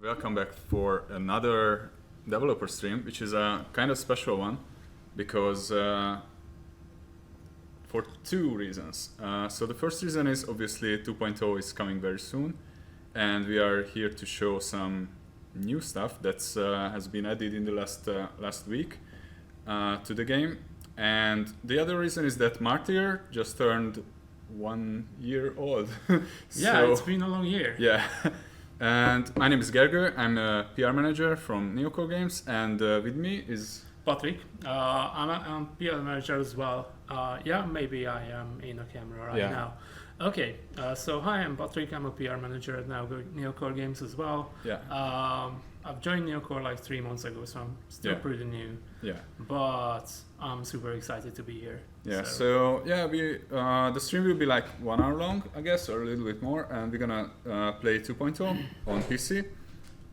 welcome back for another developer stream, which is a kind of special one because for two reasons. So the first reason is obviously 2.0 is coming very soon, and we are here to show some new stuff that has been added in the last week to the game. And the other reason is that Martyr just turned 1 year old. Yeah, it's been a long year. Yeah. And my name is Gergő. I'm a PR manager from NeocoreGames, and with me is Patrick. I'm a PR manager as well. Yeah, maybe I am in a camera right now. Okay, so hi, I'm Patrick. I'm a PR manager at NeocoreGames as well. Yeah. I've joined Neocore like 3 months ago, so I'm still pretty new. Yeah. But I'm super excited to be here. Yeah. So we the stream will be like 1 hour long, I guess, or a little bit more, and we're gonna play 2.0 on PC,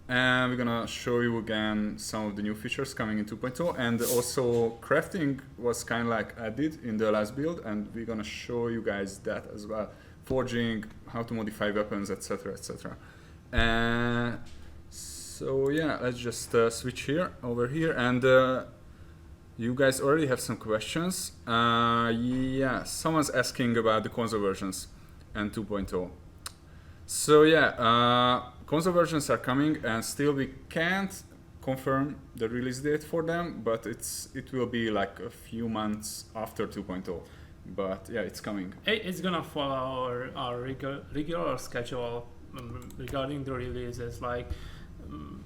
and we're gonna show you again some of the new features coming in 2.0, and also crafting was kind of like added in the last build, and we're gonna show you guys that as well, forging, how to modify weapons, etc., etc. So yeah, let's just switch over here, and you guys already have some questions. Yeah, someone's asking about the console versions and 2.0. So yeah, console versions are coming, and still we can't confirm the release date for them, but it will be like a few months after 2.0. But yeah, it's coming. It's gonna follow our regular schedule regarding the releases. Like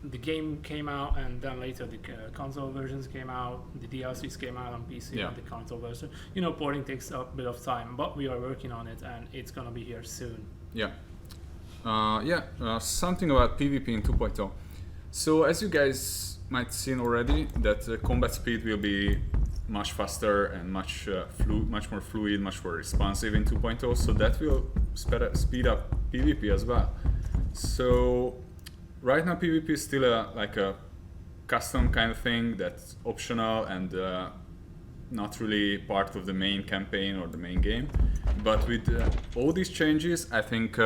the game came out, and then later the console versions came out, the DLCs came out on PC and the console version. You know, porting takes a bit of time, but we are working on it, and it's gonna be here soon. Yeah. Something about PvP in 2.0. So as you guys might seen already, that combat speed will be much faster and much more fluid, much more responsive in 2.0. So that will speed up PvP as well. So right now PvP is still like a custom kind of thing that's optional and not really part of the main campaign or the main game. But with all these changes, I think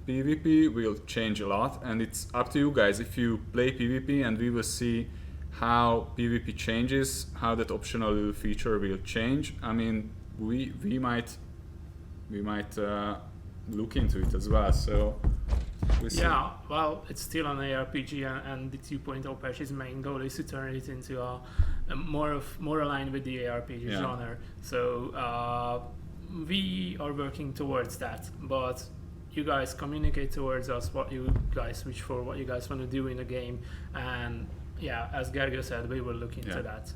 PvP will change a lot, and it's up to you guys if you play PvP, and we will see how PvP changes, how that optional little feature will change. I mean, we might look into it as well. So yeah, well, it's still an ARPG, and the 2.0 patch's main goal is to turn it into a more aligned with the ARPG genre. So we are working towards that, but you guys communicate towards us what you guys wish for, what you guys want to do in the game, and yeah, as Gergő said, we will look into that.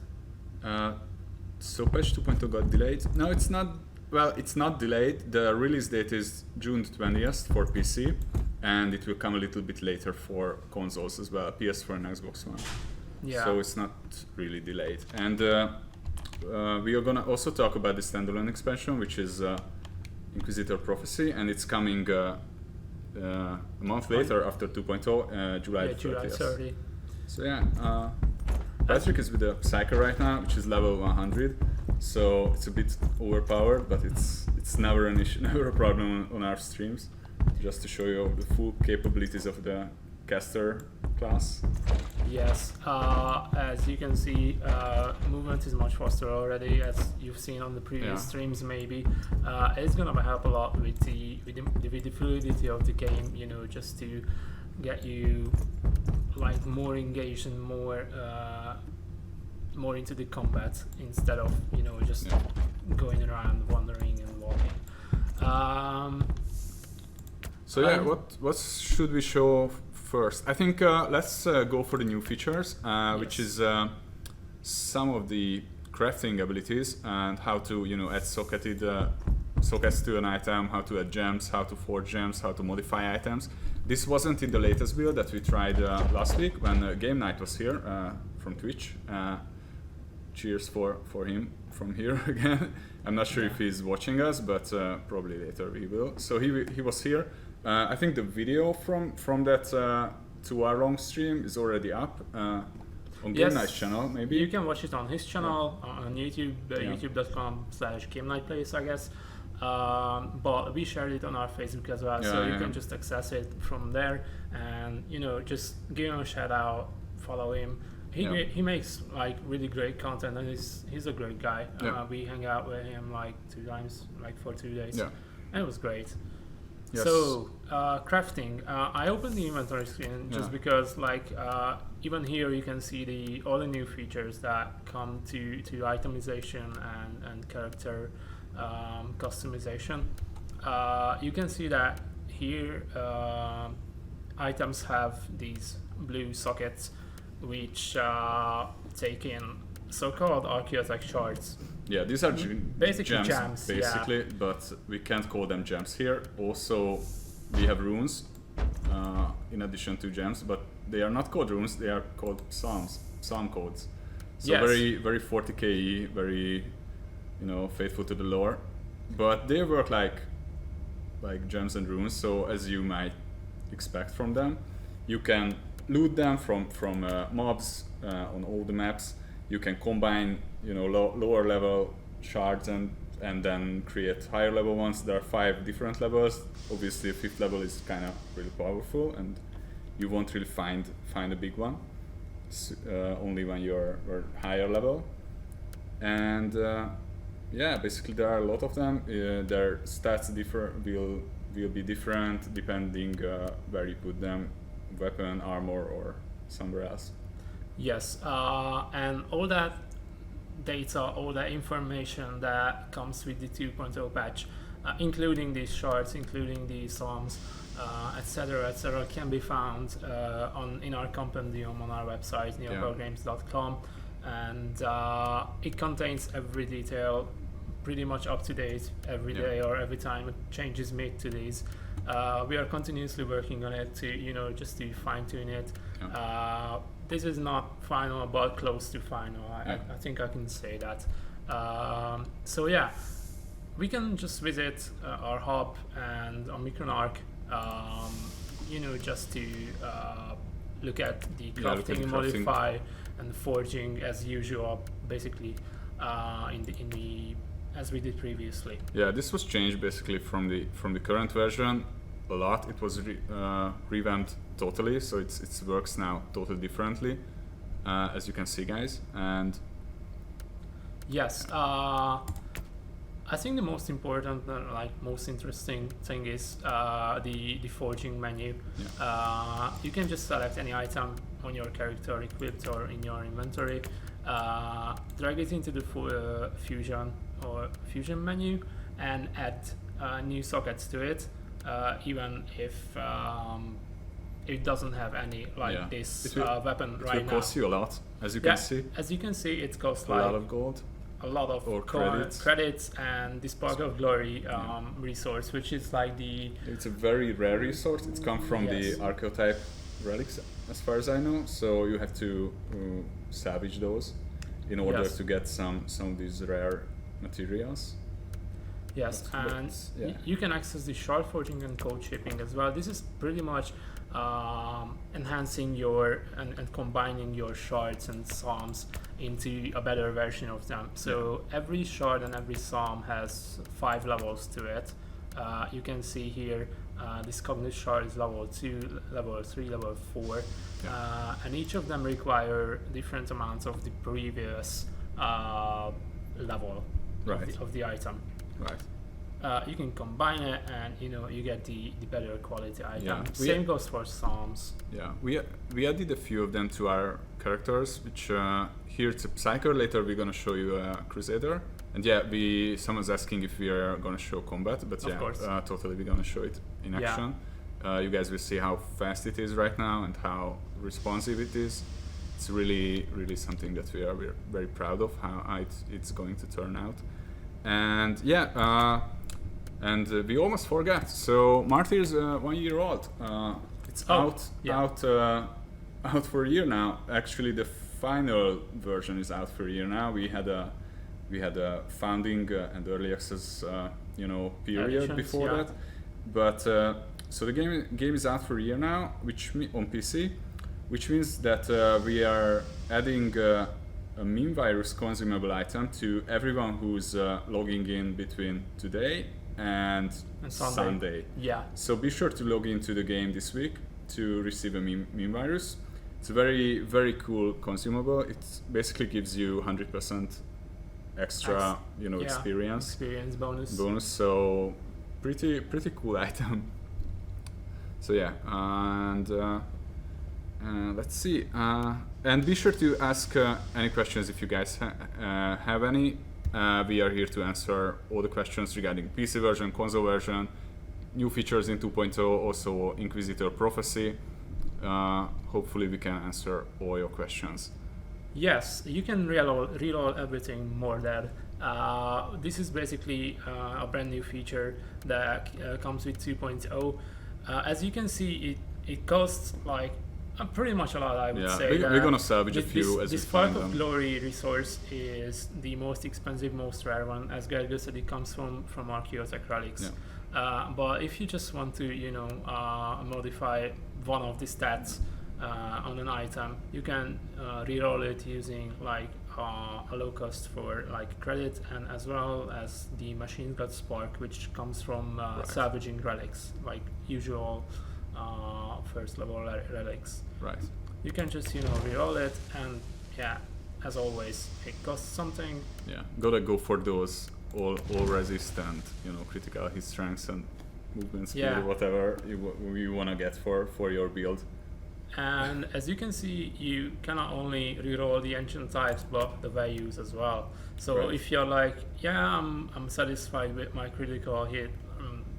So patch 2.0 got delayed. No, it's not. Well, it's not delayed. The release date is June 20th for PC, and it will come a little bit later for consoles as well, PS4 and Xbox One. Yeah. So it's not really delayed. And we are gonna also talk about the standalone expansion, which is Inquisitor Prophecy, and it's coming a month later after 2.0, July 30th. So yeah, Patrick is with the Psyker right now, which is level 100. So it's a bit overpowered, but it's never an issue, never a problem on our streams. Just to show you the full capabilities of the caster class. Yes, as you can see, movement is much faster already, as you've seen on the previous streams. Maybe it's gonna help a lot with the fluidity of the game. You know, just to get you like more engaged and more into the combat instead of just going around wandering and walking. So yeah, what should we show first? I think let's go for the new features, which is some of the crafting abilities and how to add sockets to an item, how to add gems, how to forge gems, how to modify items. This wasn't in the latest build that we tried last week when Game Night was here from Twitch. Cheers for him from here again. I'm not sure if he's watching us, but probably later he will. So he was here. I think the video from that 2 hour long stream is already up on Game Night's channel. Maybe you can watch it on his channel on YouTube, youtube.com/GameNightPlays, I guess. but we shared it on our Facebook as well, so you can just access it from there, and just give him a shout out, follow him. He makes like really great content, and he's a great guy. We hang out with him like 2 times, like for 2 days, and it was great. Yes. So crafting, I opened the inventory screen just because even here you can see all the new features that come to itemization and character customization. You can see that here items have these blue sockets which take in so-called archaeotech shards. Yeah, these are basically gems, basically, but we can't call them gems here. Also, we have runes in addition to gems, but they are not called runes, they are called psalm codes. So very, very 40k, very, faithful to the lore. But they work like gems and runes, so as you might expect from them, you can loot them from mobs on all the maps. You can combine lower level shards and then create higher level ones. There are 5 different levels. Obviously, 5th level is kind of really powerful, and you won't really find a big one. Only when you're higher level. And basically there are a lot of them. Their stats will be different depending where you put them, weapon, armor, or somewhere else. Yes, and all that data, all that information that comes with the 2.0 patch, including these shards, including these psalms, etc., can be found in our compendium on our website, NeocoreGames.com, and it contains every detail, pretty much up to date every day or every time it changes made to these. We are continuously working on it to just to fine tune it. This is not final, but close to final. I think I can say that. So we can just visit our hub and Omicron Arc, just to look at the crafting, modify, and forging as usual, basically in the as we did previously. Yeah, this was changed basically from the current version a lot. It was revamped totally, so it works now totally differently, as you can see, guys. And yes, I think the most important, most interesting thing is the forging menu. You can just select any item on your character equipped or in your inventory, drag it into the fusion menu, and add new sockets to it, even if it doesn't have any this weapon right now. It will cost you a lot, as you can see. As you can see, it costs a lot of gold, a lot of credits, and the Spark of Glory resource, which is it's a very rare resource. It's come from the archetype relics, as far as I know. So you have to salvage those in order to get some of these rare materials. Yes, and you can access the shard forging and code shaping as well. This is pretty much enhancing and combining your shards and psalms into a better version of them. So every shard and every psalm has 5 levels to it. You can see here this cognitive shard is level 2, level 3, level 4, and each of them require different amounts of the previous level of the item. Right. You can combine it, and you get the better quality item. Same goes for psalms. Yeah, we added a few of them to our characters, which here it's a Psyker. Later we're gonna show you a Crusader, and someone's asking if we are gonna show combat, but of course. Totally we're gonna show it in action. You guys will see how fast it is right now and how responsive it is. It's really, really something that we're very proud of how it's going to turn out. And and we almost forgot. So Martyr is 1 year old. It's out for a year now. Actually, the final version is out for a year now. We had a founding and early access period before that. But so the game is out for a year now, on PC, which means that we are adding a meme virus consumable item to everyone who's logging in between today and Sunday. Yeah. So be sure to log into the game this week to receive a meme virus. It's a very, very cool consumable. It basically gives you 100% extra, experience bonus. So pretty cool item. So yeah, and let's see. And be sure to ask any questions if you guys have any. We are here to answer all the questions regarding PC version, console version, new features in 2.0, also Inquisitor Prophecy. Hopefully we can answer all your questions. Yes, you can reload everything more than. This is basically a brand new feature that comes with 2.0. As you can see, it costs like pretty much a lot, I would say. We're gonna salvage a few as we this find Spark them. of Glory resource is the most expensive, most rare one. As Gergo said, it comes from Archaeotech relics. Yeah. But if you just want to, modify one of the stats on an item, you can reroll it using like a low cost for like credit, and as well as the Machine God Spark, which comes from salvaging relics, like usual first level relics. Right. You can just reroll it, and yeah, as always, it costs something. Yeah, gotta go for those all resistant, critical hit strengths and movement speed, or whatever you wanna get for your build. And as you can see, you cannot only reroll the ancient types, but the values as well. So if you're like, I'm satisfied with my critical hit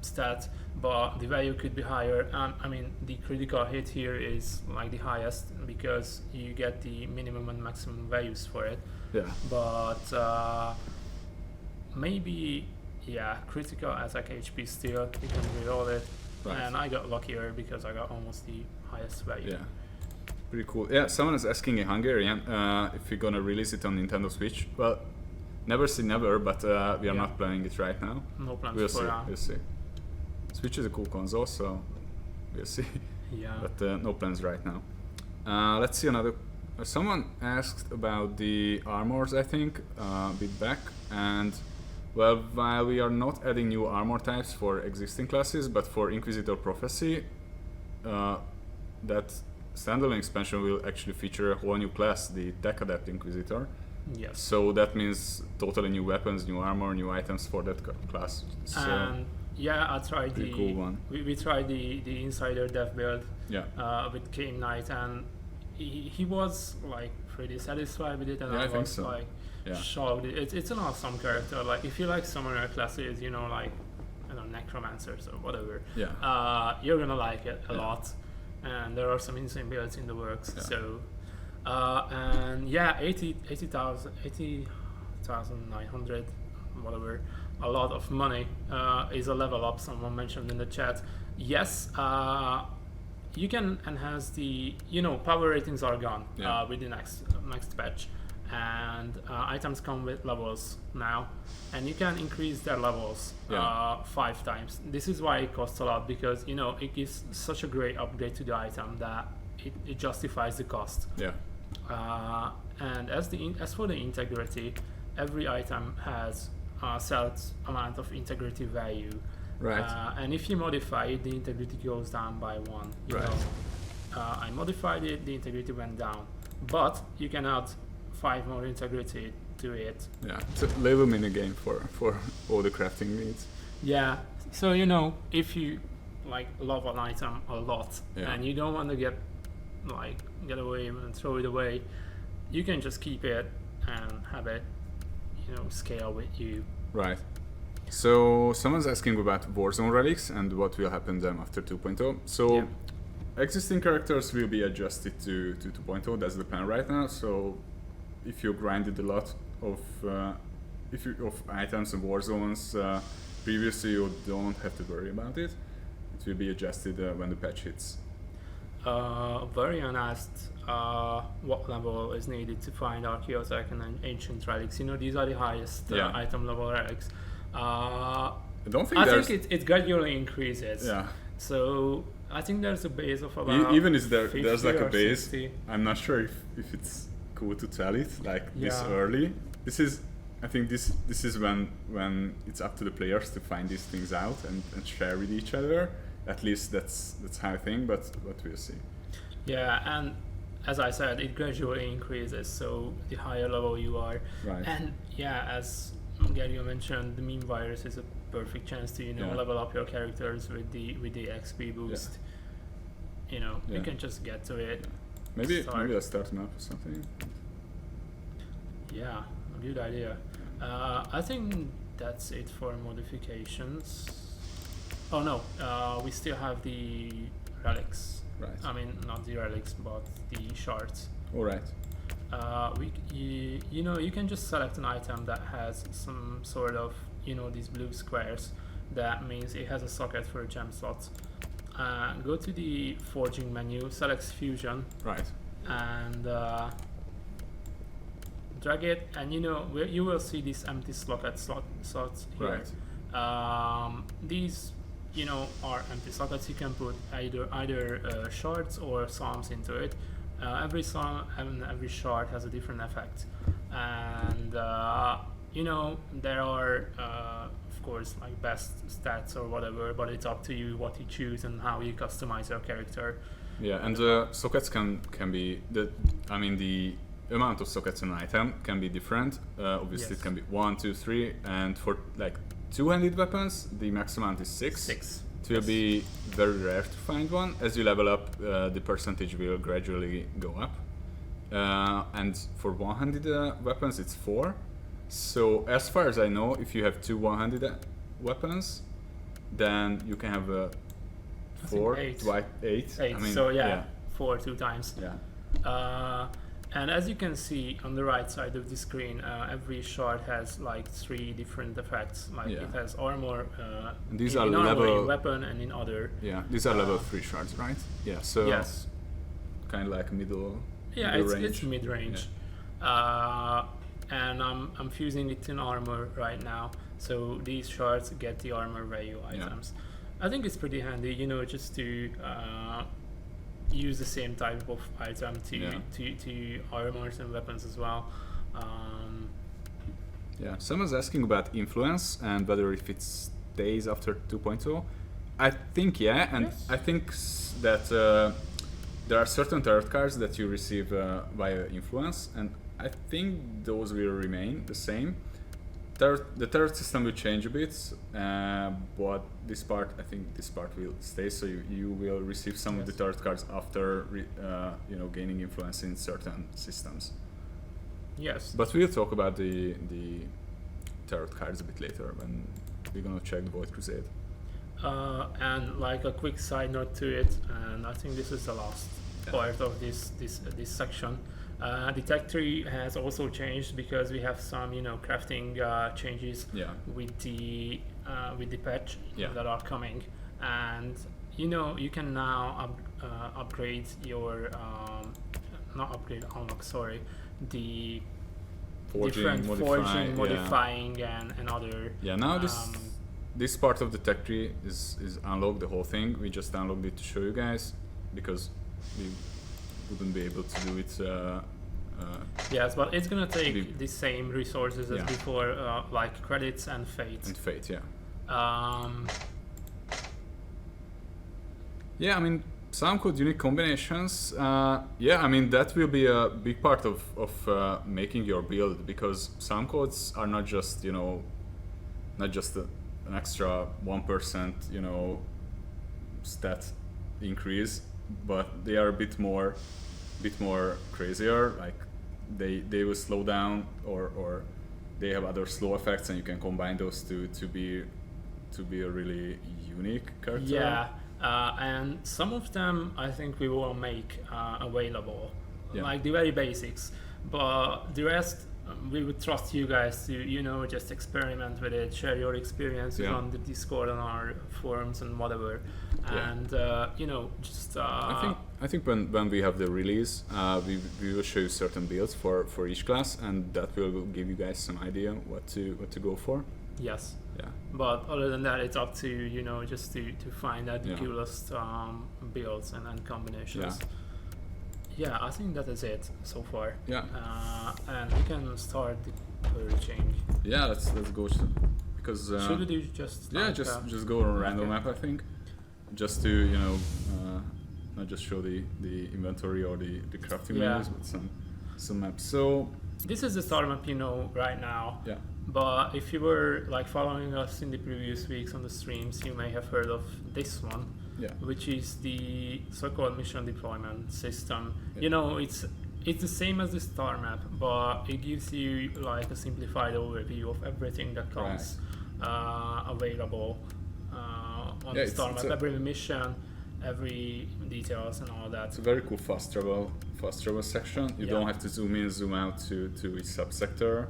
stat, but the value could be higher. I mean, the critical hit here is like the highest because you get the minimum and maximum values for it. Yeah. But maybe, critical attack HP still, you can reroll it. Right. And I got luckier because I got almost the highest value. Yeah, pretty cool. Yeah, someone is asking in Hungarian if we're gonna release it on Nintendo Switch. Well, never say never, but we are not planning it right now. No plans we'll for see. now. We'll see. Switch is a cool console, so we'll see. Yeah. But no plans right now. Let's see another. Someone asked about the armors, I think, a bit back, and well, while we are not adding new armor types for existing classes, but for Inquisitor Prophecy, that standalone expansion will actually feature a whole new class, the Tech Adept Inquisitor. Yes. So that means totally new weapons, new armor, new items for that class. So I tried the cool one. We tried the Insider dev build with Game Knight, and he was like pretty satisfied with it, and I was like shocked. It's an awesome character. Like if you like summoner classes, like necromancers or whatever, you're gonna like it a lot. And there are some insane builds in the works. So and 80,900 whatever, a lot of money is a level up. Someone mentioned in the chat. Yes, you can enhance the power ratings are gone with the next patch, and items come with levels now, and you can increase their levels 5 times. This is why it costs a lot, because it gives such a great upgrade to the item that it justifies the cost. And as for the integrity, every item has a set amount of integrity value. Right. And if you modify it, the integrity goes down by 1. I modified it, the integrity went down, but you can add 5 more integrity to it. Yeah, it's a little mini game for all the crafting needs. Yeah, so if you like love an item a lot and you don't want to get away and throw it away, you can just keep it and have it scale with you. Right. So someone's asking about Warzone relics and what will happen to them after 2.0. So existing characters will be adjusted to 2.0. That's the plan right now. So if you grinded a lot of items and Warzones previously, you don't have to worry about it. It will be adjusted when the patch hits. Varian asked what level is needed to find Archaeotech and ancient relics. These are the highest item level relics. I think it gradually increases. Yeah. So I think there's a base of about even if there's like a base, 60. I'm not sure if it's cool to tell it this early. This is I think this is when it's up to the players to find these things out and share with each other. At least that's how I think, but we'll see. Yeah, and as I said, it gradually increases, so the higher level you are. Right. And yeah, as Gary mentioned, the meme virus is a perfect chance to level up your characters with the XP boost. You can just get to it. Maybe I'll start an up or something. Yeah, a good idea. I think that's it for modifications. Oh no, we still have the relics. Right. I mean, not the relics, but the shards. All right. You can just select an item that has some sort of these blue squares. That means it has a socket for a gem slot. Go to the forging menu, select fusion. Right. And drag it, and you will see these empty slots here. Right. These are empty sockets. You can put either shards or psalms into it. Every psalm and every shard has a different effect, and there are of course like best stats or whatever, but it's up to you what you choose and how you customize your character. Yeah, and sockets can be the amount of sockets in an item can be different. Obviously, Yes. it can be 1, 2, 3, and for like two-handed weapons, the max amount is 6. 6. It will be very rare to find one. As you level up, the percentage will gradually go up. And for one-handed weapons, it's 4. So as far as I know, if you have two one-handed weapons, then you can have 4, 8. 8. 8. So yeah, 4 2 times. Yeah. And as you can see on the right side of the screen, every shard has like 3 different effects. Like it has armor, and these in are armor, level in weapon, and in other. Yeah, these are level 3 shards, right? Yeah. So yes, kind of like middle. Yeah, middle it's mid range. Yeah. And I'm fusing it in armor right now. So these shards get the armor value items. I think it's pretty handy, just to use the same type of item to armors and weapons as well. Yeah, someone's asking about influence and whether if it stays after 2.0. I think and yes. I think that there are certain tarot cards that you receive via influence, and I think those will remain the same. The tarot system will change a bit, but I think this part will stay. So you will receive some of the tarot cards after gaining influence in certain systems. Yes. But we'll talk about the tarot cards a bit later when we're gonna check the Void Crusade. And like a quick side note to it, and I think this is the last part of this section. The tech tree has also changed because we have some crafting changes with the patch that are coming, and you can now upgrade your the different forging, modifying, and other. Yeah, now this part of the tech tree is unlocked, the whole thing. We just unlocked it to show you guys because we wouldn't be able to do it. Yes, but it's gonna take the same resources as before, like credits and fate. And fate, yeah. Yeah, I mean, some code unique combinations. I mean that will be a big part of making your build, because some codes are not just an extra 1% stat increase, but they are a bit more crazier. Like they will slow down, or they have other slow effects, and you can combine those to be a really unique character. Yeah. And some of them I think we will make available, like the very basics, but the rest we would trust you guys to just experiment with it, share your experiences on the Discord, on our forums and whatever, and just I think when we have the release, we will show you certain builds for each class, and that will give you guys some idea what to go for. Yes. Yeah. But other than that, it's up to just to find out the coolest builds and combinations. Yeah, I think that is it so far. Yeah. And we can start the color change. Yeah, let's go because should we do just just go on random map, I think, just to not just show the inventory or the crafting menus, but some maps. So this is the star map right now. Yeah. But if you were like following us in the previous weeks on the streams, you may have heard of this one. Yeah. Which is the so-called mission deployment system. Yeah. It's the same as the star map, but it gives you like a simplified overview of everything that comes available on the star map. Every mission, every details and all that. It's a very cool fast travel section. You don't have to zoom in, zoom out to each subsector.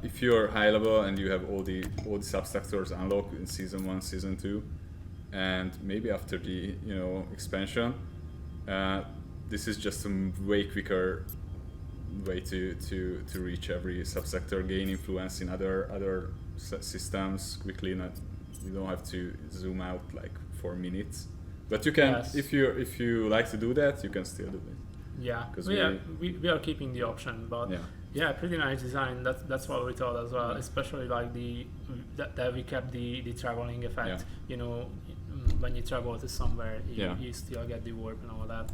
If you're high level and you have all the subsectors unlocked in season 1, season 2, and maybe after the expansion, this is just a way quicker way to reach every subsector, gain influence in other systems quickly. You don't have to zoom out like for minutes, but you can if you like to do that, you can still do it. Yeah, because we are keeping the option, but yeah, pretty nice design. That's what we thought as well. Especially like that we kept the traveling effect. Yeah. When you travel to somewhere, you still get the warp and all that.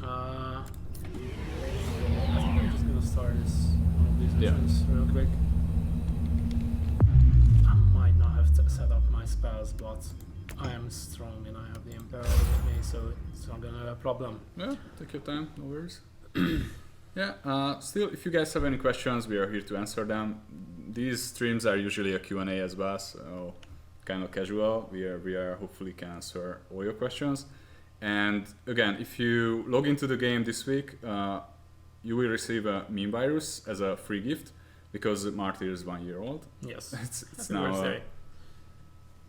I think I'm just gonna start one of these missions real quick. I might not have set up my spells, but I am strong and I have the Emperor with me, so it's not gonna be a problem. Yeah, take your time, no worries. Still, if you guys have any questions, we are here to answer them. These streams are usually a Q&A as well, so kind of casual. We are hopefully can answer all your questions. And again, if you log into the game this week, you will receive a meme virus as a free gift because Martyr is 1 year old. Yes, it's now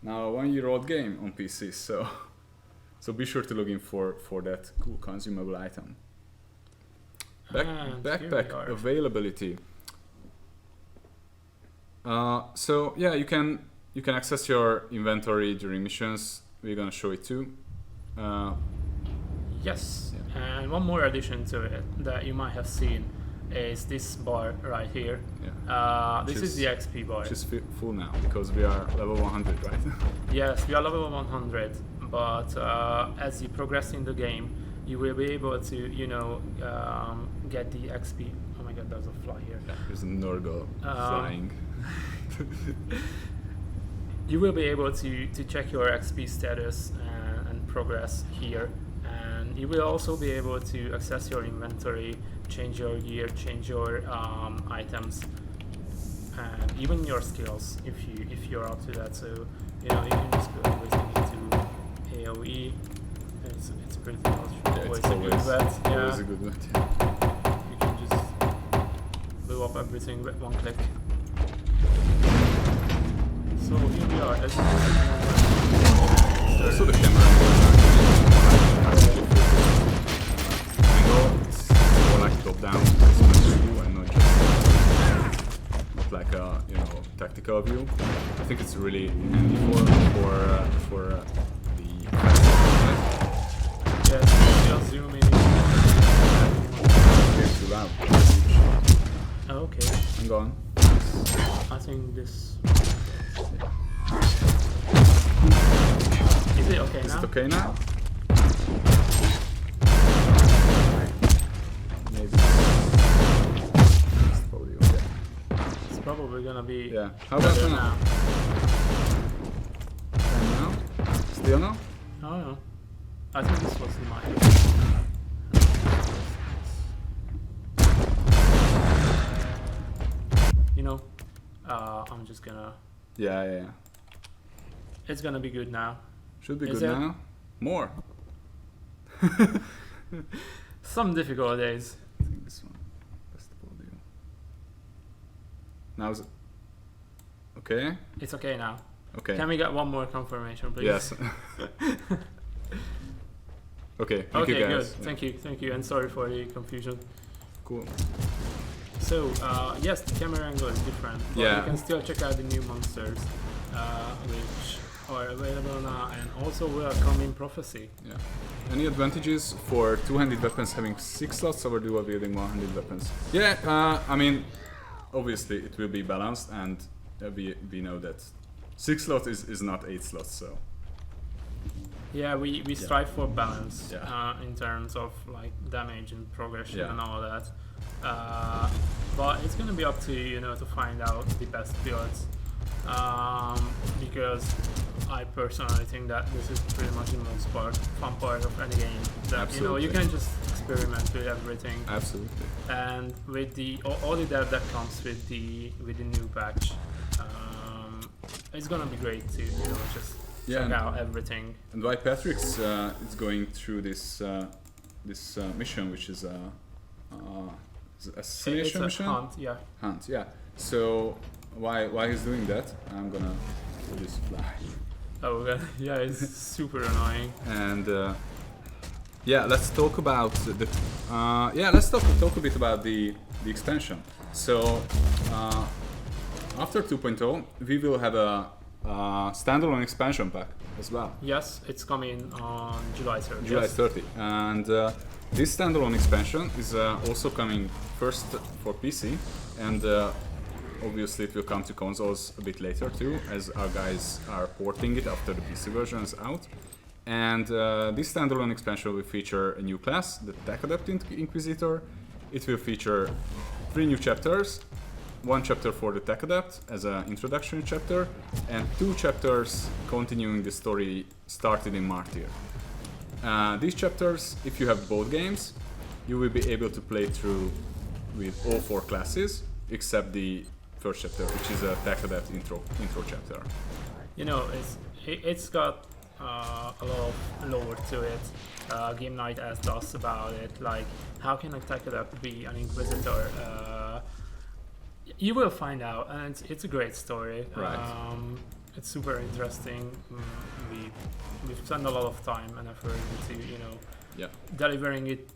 a 1 year old game on PC, so be sure to log in for that cool consumable item. Backpack availability. So yeah, you can access your inventory during missions. We're gonna show it too. Yes, and one more addition to it that you might have seen is this bar right here. This is the XP bar. Which is full now because we are level 100, right? Yes, we are level 100, but as you progress in the game, you will be able to, get the XP. Oh my god, there's a fly here. There's a Nurgle flying. You will be able to check your XP status and progress here, and you will also be able to access your inventory, change your gear, change your items, and even your skills if you're up to that. So you can just put everything into AOE. It's pretty much always a good bet. Always a good bet. You can just blow up everything with one click. So here we are. Also the camera angle is more like top down view and not like a tactical view. I think it's really handy for the just zoom in. It's too loud. Oh, okay. I'm gone. I think this. Is it okay now? Is it okay now? Maybe. It's probably okay. It's probably gonna be. Yeah. How about now? And now? Still no? I don't know. I think this was the mic. I'm just gonna. Yeah. It's gonna be good now. Should be good now. More. Some difficult days. I think this one. Best of audio. Now is it okay? It's okay now. Okay. Can we get one more confirmation, please? Yes. Okay. Thank you guys. Good. Thank you, and sorry for the confusion. Cool. So yes, the camera angle is different, but you can still check out the new monsters, which are available now, and also will come in Prophecy. Yeah. Any advantages for two-handed weapons having 6 slots over dual wielding one-handed weapons? Yeah, I mean, obviously it will be balanced, and we know that 6 slots is not 8 slots, so. Yeah, we strive for balance in terms of like damage and progression and all that. But it's gonna be up to you to find out the best builds, because I personally think that this is pretty much the most fun part of any game. That you can just experiment with everything. Absolutely. And with all the dev that comes with the new patch, it's gonna be great to just check out everything. And why Patrick's is going through this mission, which is a assassination mission? Hunt, yeah. So why he's doing that? I'm gonna do this fly. Oh yeah, it's super annoying. And let's talk about let's talk a bit about the expansion. So after 2.0, we will have a standalone expansion pack as well. Yes, it's coming on July 30th. July 30. And this standalone expansion is also coming first for PC, and obviously it will come to consoles a bit later too, as our guys are porting it after the PC version is out. And this standalone expansion will feature a new class, the Tech Adept Inquisitor. It will feature 3 new chapters. 1 chapter for the Tech Adept as an introductory chapter, and 2 chapters continuing the story started in Martyr. These chapters, if you have both games, you will be able to play through with all 4 classes, except the first chapter, which is a Tech Adept intro chapter. It's got a lot of lore to it. Game Night asked us about it, like how can a Tech Adept be an Inquisitor? You will find out, and it's a great story. Right. It's super interesting. We've spent a lot of time and effort into delivering it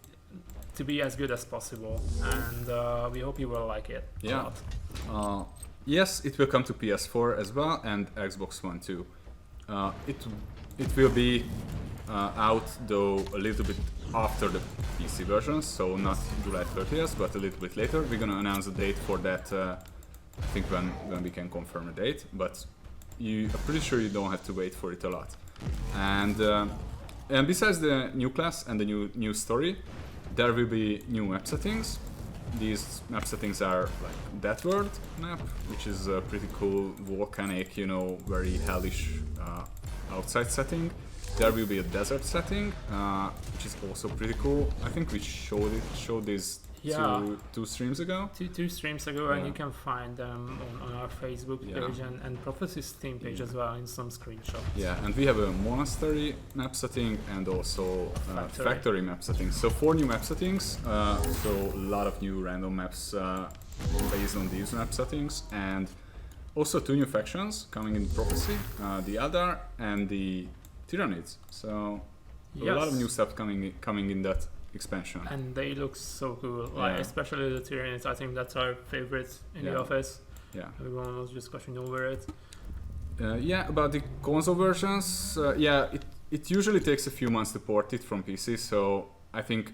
to be as good as possible, and we hope you will like it a lot. Yes, it will come to PS4 as well and Xbox One too. It will be out though a little bit after the PC version, so not July 30th, but a little bit later. We're gonna announce a date for that. I think when we can confirm a date, but I'm pretty sure you don't have to wait for it a lot. And besides the new class and the new story, there will be new map settings. These map settings are like That World map, which is a pretty cool volcanic, very hellish outside setting. There will be a desert setting, which is also pretty cool. I think we showed this two streams ago. Two streams ago, and you can find them on our Facebook page and Prophecy's Steam page as well in some screenshots. Yeah, and we have a monastery map setting and also factory map setting. So 4 new map settings, so a lot of new random maps based on these map settings, and also 2 new factions coming in Prophecy, the Eldar and the Tyranids. So a lot of new stuff coming in that expansion. And they look so cool, like especially the Tyranids. I think that's our favorite in the office. Yeah. Everyone was just gushing over it. About the console versions, it usually takes a few months to port it from PC. So I think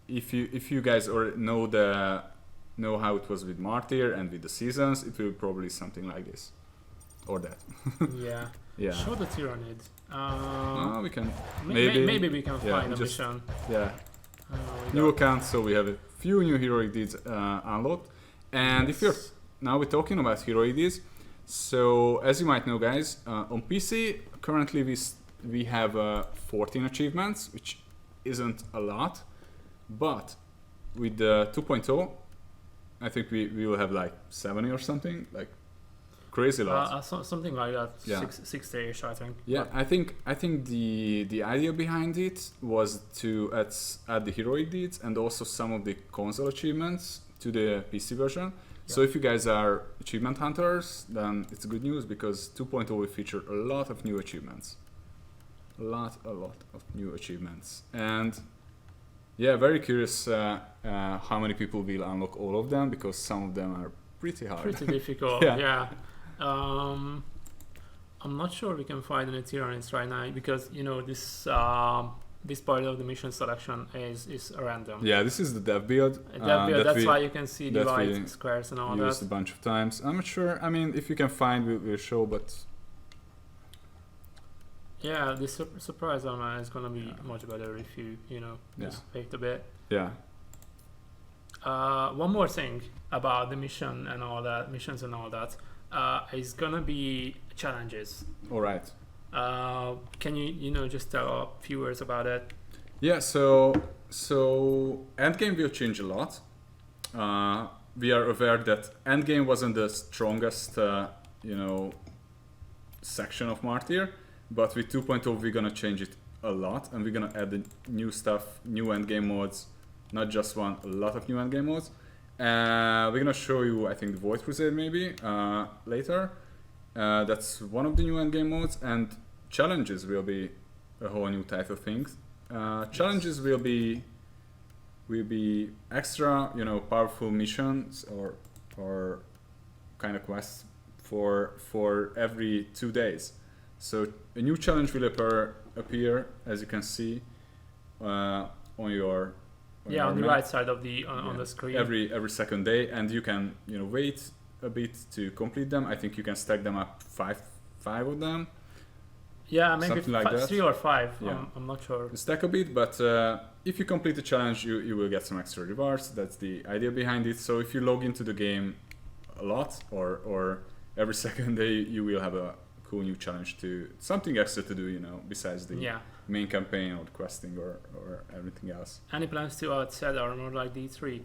if you guys know how it was with Martyr and with the seasons, it will probably something like this or that. Yeah. Show the Tyrannid. We can maybe we can find a mission. Yeah. New account, so we have a few new heroic deeds unlocked. And if we're talking about heroic deeds, so as you might know, guys, on PC currently we have 14 achievements, which isn't a lot, but with the 2.0, I think we will have like 70 or something, like crazy lot. Something like that. 60-ish, I think. Yeah, I think the idea behind it was to add the heroic deeds and also some of the console achievements to the PC version. So if you guys are achievement hunters, then it's good news because 2.0 will feature a lot of new achievements. A lot of new achievements. And very curious how many people will unlock all of them, because some of them are pretty hard. Pretty difficult, I'm not sure we can find any tyrannies right now because this part of the mission selection is random. Yeah, this is the dev build. That's why you can see the white squares and all that. Used a bunch of times. I'm not sure. I mean, if you can find, we'll show. But yeah, the surprise armor is gonna be much better if you just wait a bit. Yeah. One more thing about the missions and all that is gonna be challenges. All right. Can you just tell our viewers about it? Yeah. So endgame will change a lot. We are aware that endgame wasn't the strongest section of Martyr, but with 2.0 we're gonna change it a lot, and we're gonna add the new stuff, new endgame modes. Not just one, a lot of new endgame modes. We're gonna show you, I think, the Void Crusade maybe later. That's one of the new endgame modes, and challenges will be a whole new type of things. Challenges will be extra, powerful missions or kind of quests for every 2 days. So a new challenge will appear, as you can see, on your on the right side of on the screen. Every second day, and you can wait a bit to complete them. I think you can stack them up five of them. Yeah, maybe something like that. 3 or 5. Yeah. I'm not sure. Stack a bit, but if you complete the challenge, you will get some extra rewards. That's the idea behind it. So if you log into the game a lot or every second day, you will have a cool new challenge to something extra to do, besides the main campaign or questing or everything else. Any plans to add set armor like D3?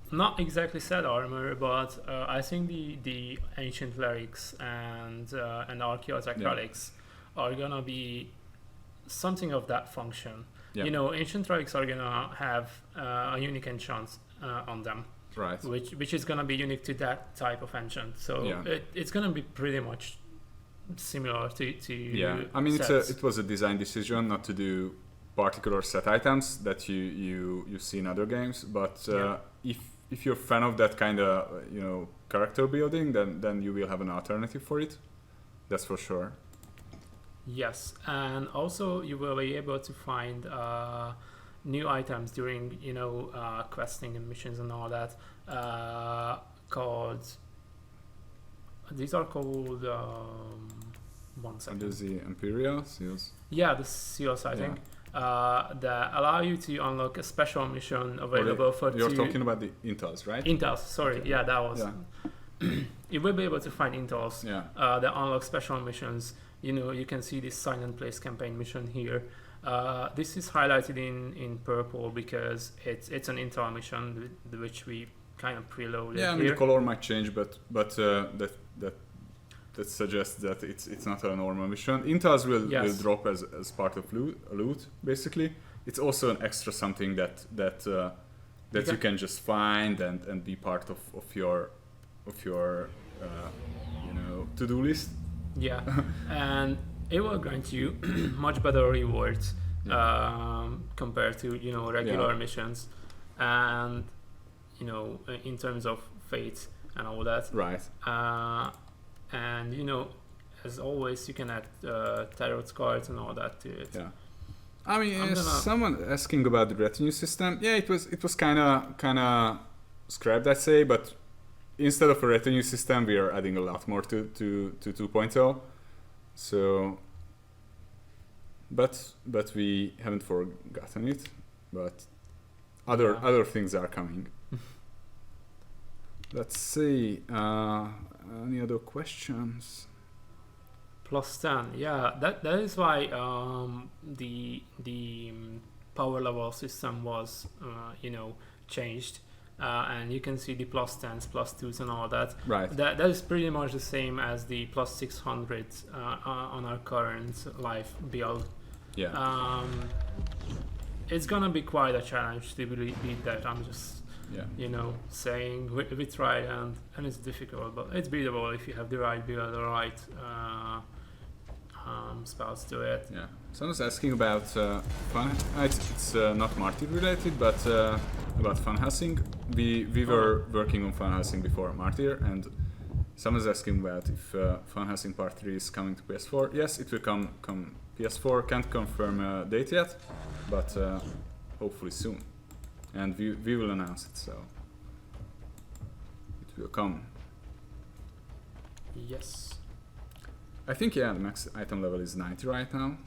Not exactly set armor, but I think the ancient clerics and archaeotech relics are gonna be something of that function. Yeah. Ancient relics are gonna have a unique enchant on them. Right. Which is gonna be unique to that type of enchant. So it's gonna be pretty much similar to I mean, sets. it was a design decision not to do particular set items that you see in other games, but if you're a fan of that kind of character building, then you will have an alternative for it. That's for sure. Yes, and also you will be able to find new items during questing and missions and all that. These are called one second. There's the Imperial seals. Yeah, the seals, I think. That allow you to unlock a special mission available for You're talking about the intels, right? Intels, sorry. Okay. Yeah, that was. Yeah. You will be able to find intels that unlock special missions. You can see this Silent Place campaign mission here. This is highlighted in purple because it's an intel mission which we kind of preloaded. Yeah, I mean, the color might change, but that suggests that it's not a normal mission. Intels will drop as part of loot, basically. It's also an extra something that you can just find and be part of your to-do list. Yeah, and it will grant you much better rewards compared to regular missions, and in terms of fate and all that. Right. And as always, you can add tarot cards and all that to it. Yeah. I mean, someone asking about the retinue system. Yeah, it was kind of scrapped, I'd say, but instead of a retinue system, we are adding a lot more to 2.0. So, but we haven't forgotten it. But other things are coming. Let's see. Any other questions? Plus 10. Yeah, that is why the power level system was changed. And you can see the plus 10s, plus 2s and all that. Right. That is pretty much the same as the plus 600 on our current live build. Yeah. It's gonna be quite a challenge to beat that. I'm just saying we tried and it's difficult, but it's beatable if you have the right build, the right spells to it. Yeah. Someone's asking about fun. It's not Martyr related, but about fun housing. We were working on fun housing before Martyr, and Someone's asking about if Fun Housing Part 3 is coming to PS4. Yes, it will come PS4. Can't confirm a date yet, but hopefully soon. And we will announce it, so it will come. Yes. I think, yeah, the max item level is 90 right now.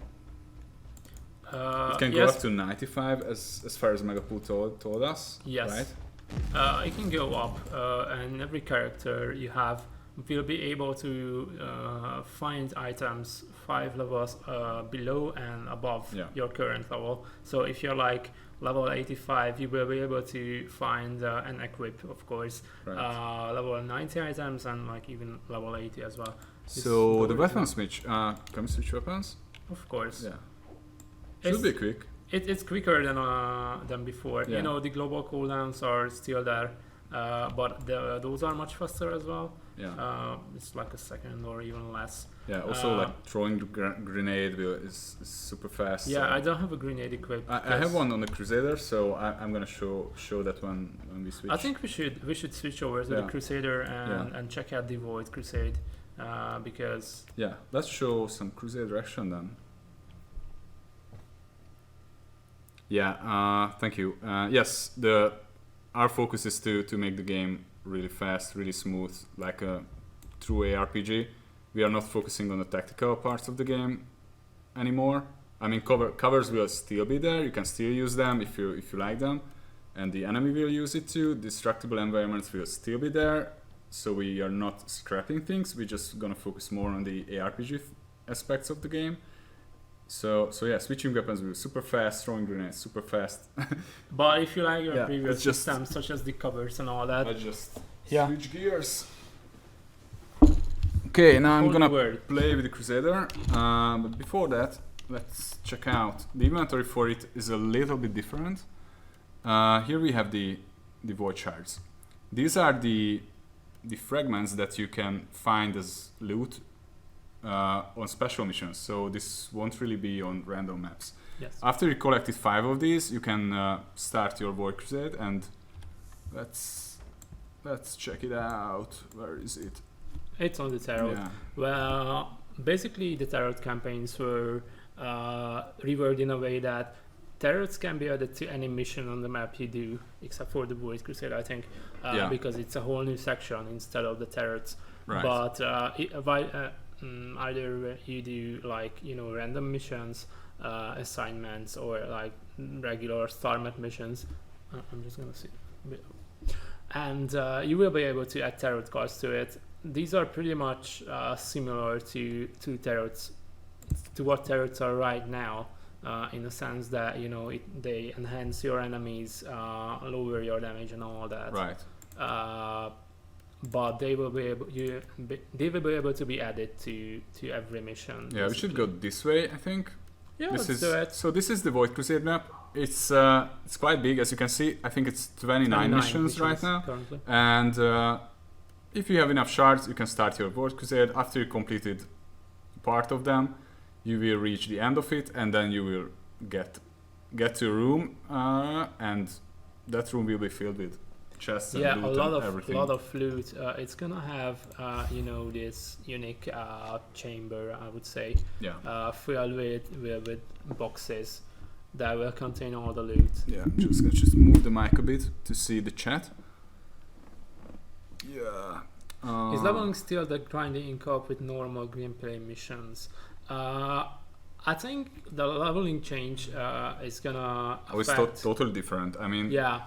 It can go yes. up to 95 as far as Megapool told us, Yes. right? It can go up, and every character you have will be able to find items 5 levels below and above your current level. So if you're like level 85, you will be able to find and equip, of course, level 90 items and like even level 80 as well. So the weapon switch, can we switch weapons? Of course. Yeah. Should be quick. It's quicker than before. Yeah. You know, the global cooldowns are still there, but those are much faster as well. Yeah. It's like a second or even less. Yeah. Also, like throwing the grenade is super fast. Yeah, I don't have a grenade equipped. I have one on the Crusader, so I'm gonna show that one when we switch. I think we should switch over to the Crusader and check out the Void Crusade, because let's show some Crusader action then. Yeah, thank you. Yes, our focus is to make the game really fast, really smooth, like a true ARPG. We are not focusing on the tactical parts of the game anymore. I mean, covers will still be there. You can still use them if you like them, and the enemy will use it too. Destructible environments will still be there. So we are not scrapping things. We're just gonna focus more on the ARPG aspects of the game. So yeah, switching weapons will be super fast, throwing grenades super fast. But if you like your previous systems, such as the covers and all that, I just switch gears. Okay, now I'm gonna play with the Crusader. But before that, let's check out the inventory for it. Is a little bit different. Here we have the void shards. These are the fragments that you can find as loot on special missions, so this won't really be on random maps. Yes. After you collected 5 of these, you can start your Void Crusade, and let's check it out. Where is it? It's on the Tarot. Yeah. Well, basically the Tarot campaigns were reworked in a way that Tarots can be added to any mission on the map you do, except for the Void Crusade, I think, because it's a whole new section instead of the Tarots. Right. But either you do like, you know, random missions, assignments, or like regular star map missions. I'm just gonna see, and you will be able to add tarot cards to it. These are pretty much similar to tarots, to what tarots are right now, in the sense that, you know, they enhance your enemies, lower your damage and all that. Right. But they will be able to be added to every mission. Yeah, we should go this way, I think. Yeah, let's do it. So this is the Void Crusade map. It's quite big, as you can see. I think it's 29 missions right now. Currently. And if you have enough shards, you can start your Void Crusade. After you completed part of them, you will reach the end of it, and then you will get to a room, and that room will be filled with chests and loot and everything. a lot of loot. It's gonna have you know, this unique chamber, I would say, filled with boxes that will contain all the loot. Yeah, I'm just gonna move the mic a bit to see the chat. Yeah. Is leveling still the grinding in co-op with normal gameplay missions? I think the leveling change is gonna affect... It's totally different. I mean, yeah.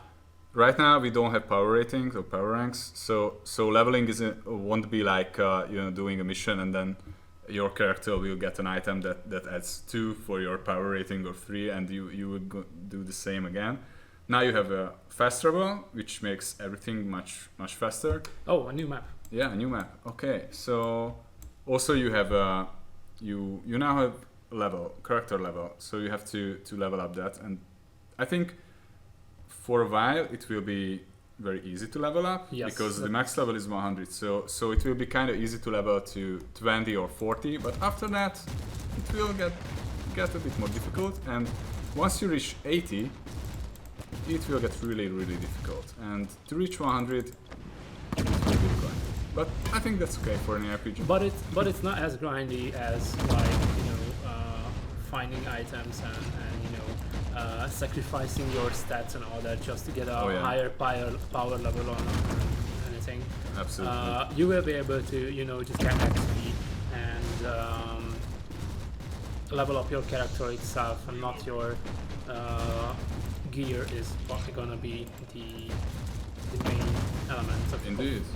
Right now we don't have power ratings or power ranks, so leveling won't be like you know, doing a mission and then your character will get an item that adds 2 for your power rating or 3, and you would do the same again. Now you have a fast travel, which makes everything much faster. Oh, a new map. Yeah, a new map. Okay, so also you have you now have character level, so you have to level up that, and I think for a while it will be very easy to level up, because the max level is 100, so it will be kind of easy to level to 20 or 40, but after that it will get a bit more difficult, and once you reach 80 it will get really difficult, and to reach 100 it will be But I think that's okay for an RPG. But it's not as grindy as like finding items and sacrificing your stats and all that just to get a higher power level on anything. Absolutely. You will be able to just get XP and level up your character itself, and not your gear is gonna be the main element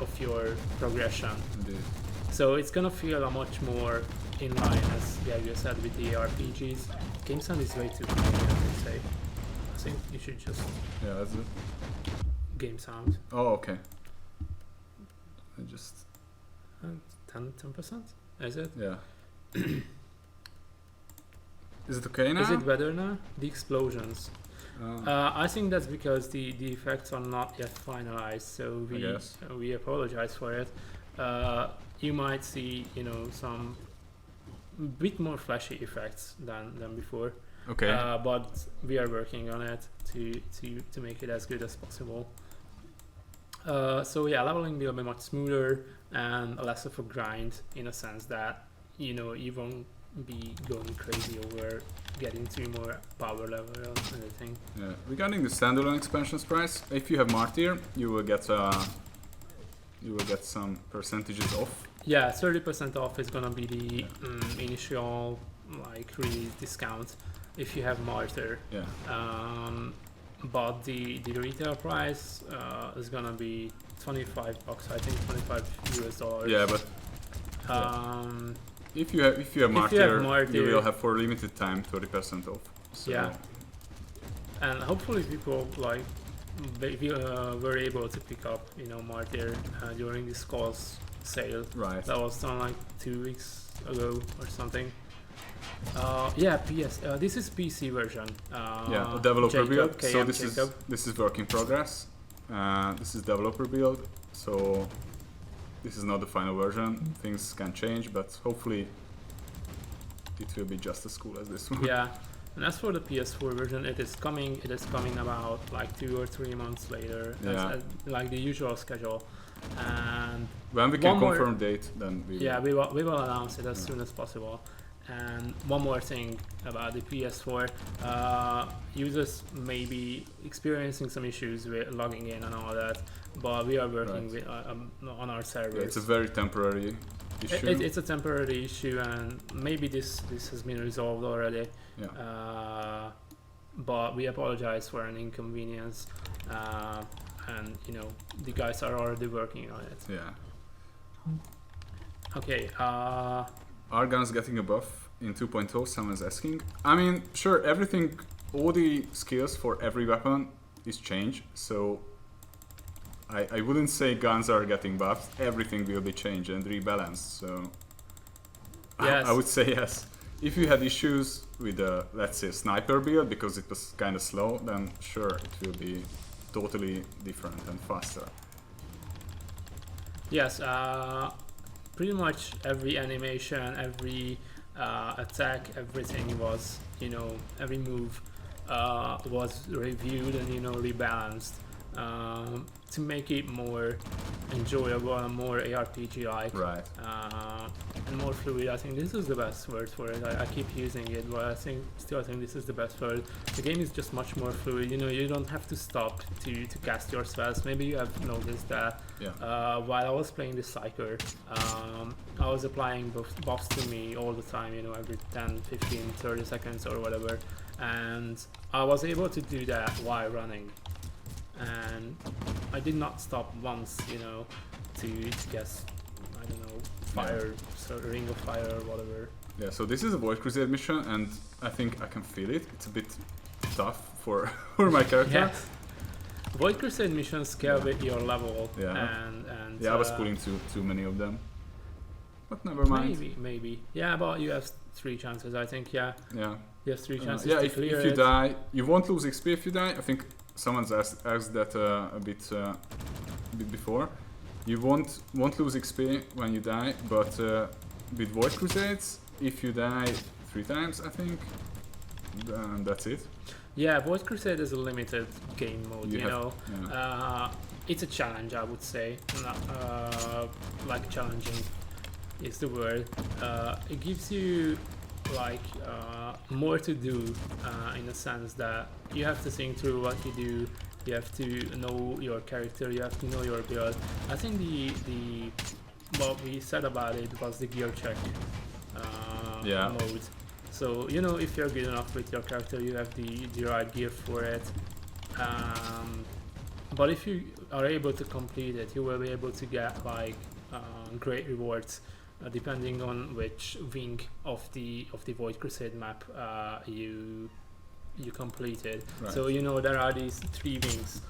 of your progression. Indeed. So it's gonna feel a much more in line, as you said, with the RPGs. Game sound is way too high, I would say. I think you should just... Yeah, that's it. Game sound. Oh, okay. I just... 10%? Is it? Yeah. Is it okay now? Is it better now? The explosions. I think that's because the effects are not yet finalized, so we apologize for it. You might see some bit more flashy effects than before. Okay. But we are working on it to make it as good as possible. So yeah, leveling will be much smoother and less of a grind, in a sense that you won't be going crazy over getting to more power level or anything. Yeah. Regarding the standalone expansions price, if you have Martyr, you will get some percentages off. Yeah, 30% off is gonna be the initial release discount if you have Martyr. Yeah. But the retail price is gonna be $25, I think $25 US. Yeah, but if you have Martyr, you will have for limited time 30% off. So. Yeah. And hopefully people were able to pick up Martyr during this cause sale. Right. That was done 2 weeks ago or something. Yeah, this is PC version. Yeah, a developer build. So Jacob. this is work in progress. This is developer build. So this is not the final version. Things can change, but hopefully it will be just as cool as this one. Yeah. And as for the PS4 version, it is coming about 2 or 3 months later, as the usual schedule. And when we can confirm date, then we will announce it as soon as possible. And one more thing about the PS4, users may be experiencing some issues with logging in and all that, but we are working with, on our servers. Yeah, it's a very temporary issue. It's a temporary issue, and maybe this has been resolved already. Yeah. But we apologize for an inconvenience, and the guys are already working on it. Yeah. Okay. Are guns getting a buff in 2.0? Someone's asking. I mean, sure, everything, all the skills for every weapon is changed, so I wouldn't say guns are getting buffed. Everything will be changed and rebalanced, so yes. I would say yes. If you had issues with let's say, sniper build because it was kind of slow, then sure, it will be totally different and faster. Yes, pretty much every animation, every attack, everything was, every move was reviewed and, rebalanced to make it more enjoyable and more ARPG-like. Right. And more fluid. I think this is the best word for it. I keep using it, but I think this is the best word. The game is just much more fluid. You don't have to stop to cast your spells. Maybe you have noticed that. Yeah. While I was playing the Psyker, I was applying buffs to me all the time, every 10, 15, 30 seconds or whatever. And I was able to do that while running. And I did not stop once, to guess, I don't know, fire, so ring of fire or whatever. Yeah, so this is a Void Crusade mission, and I think I can feel it. It's a bit tough for my character. Yes. Void Crusade missions scale with your level. Yeah. And I was pulling too many of them. But never mind. Maybe. Yeah, but you have 3 chances, I think. Yeah. Yeah. You have 3 chances to clear it. If you die, you won't lose XP if you die. I think someone's asked that a bit before. You won't lose XP when you die, but with Void Crusades, if you die 3 times, I think, that's it. Yeah, Void Crusade is a limited game mode, you know. Yeah. It's a challenge, I would say. Like challenging is the word. It gives you like more to do in a sense that you have to think through what you do. You have to know your character. You have to know your build. I think the what we said about it was the gear check mode. So you know, if you're good enough with your character, you have the right gear for it. But if you are able to complete it, you will be able to get like great rewards depending on which wing of the Void Crusade map you completed. Right. So you know there are these 3 wings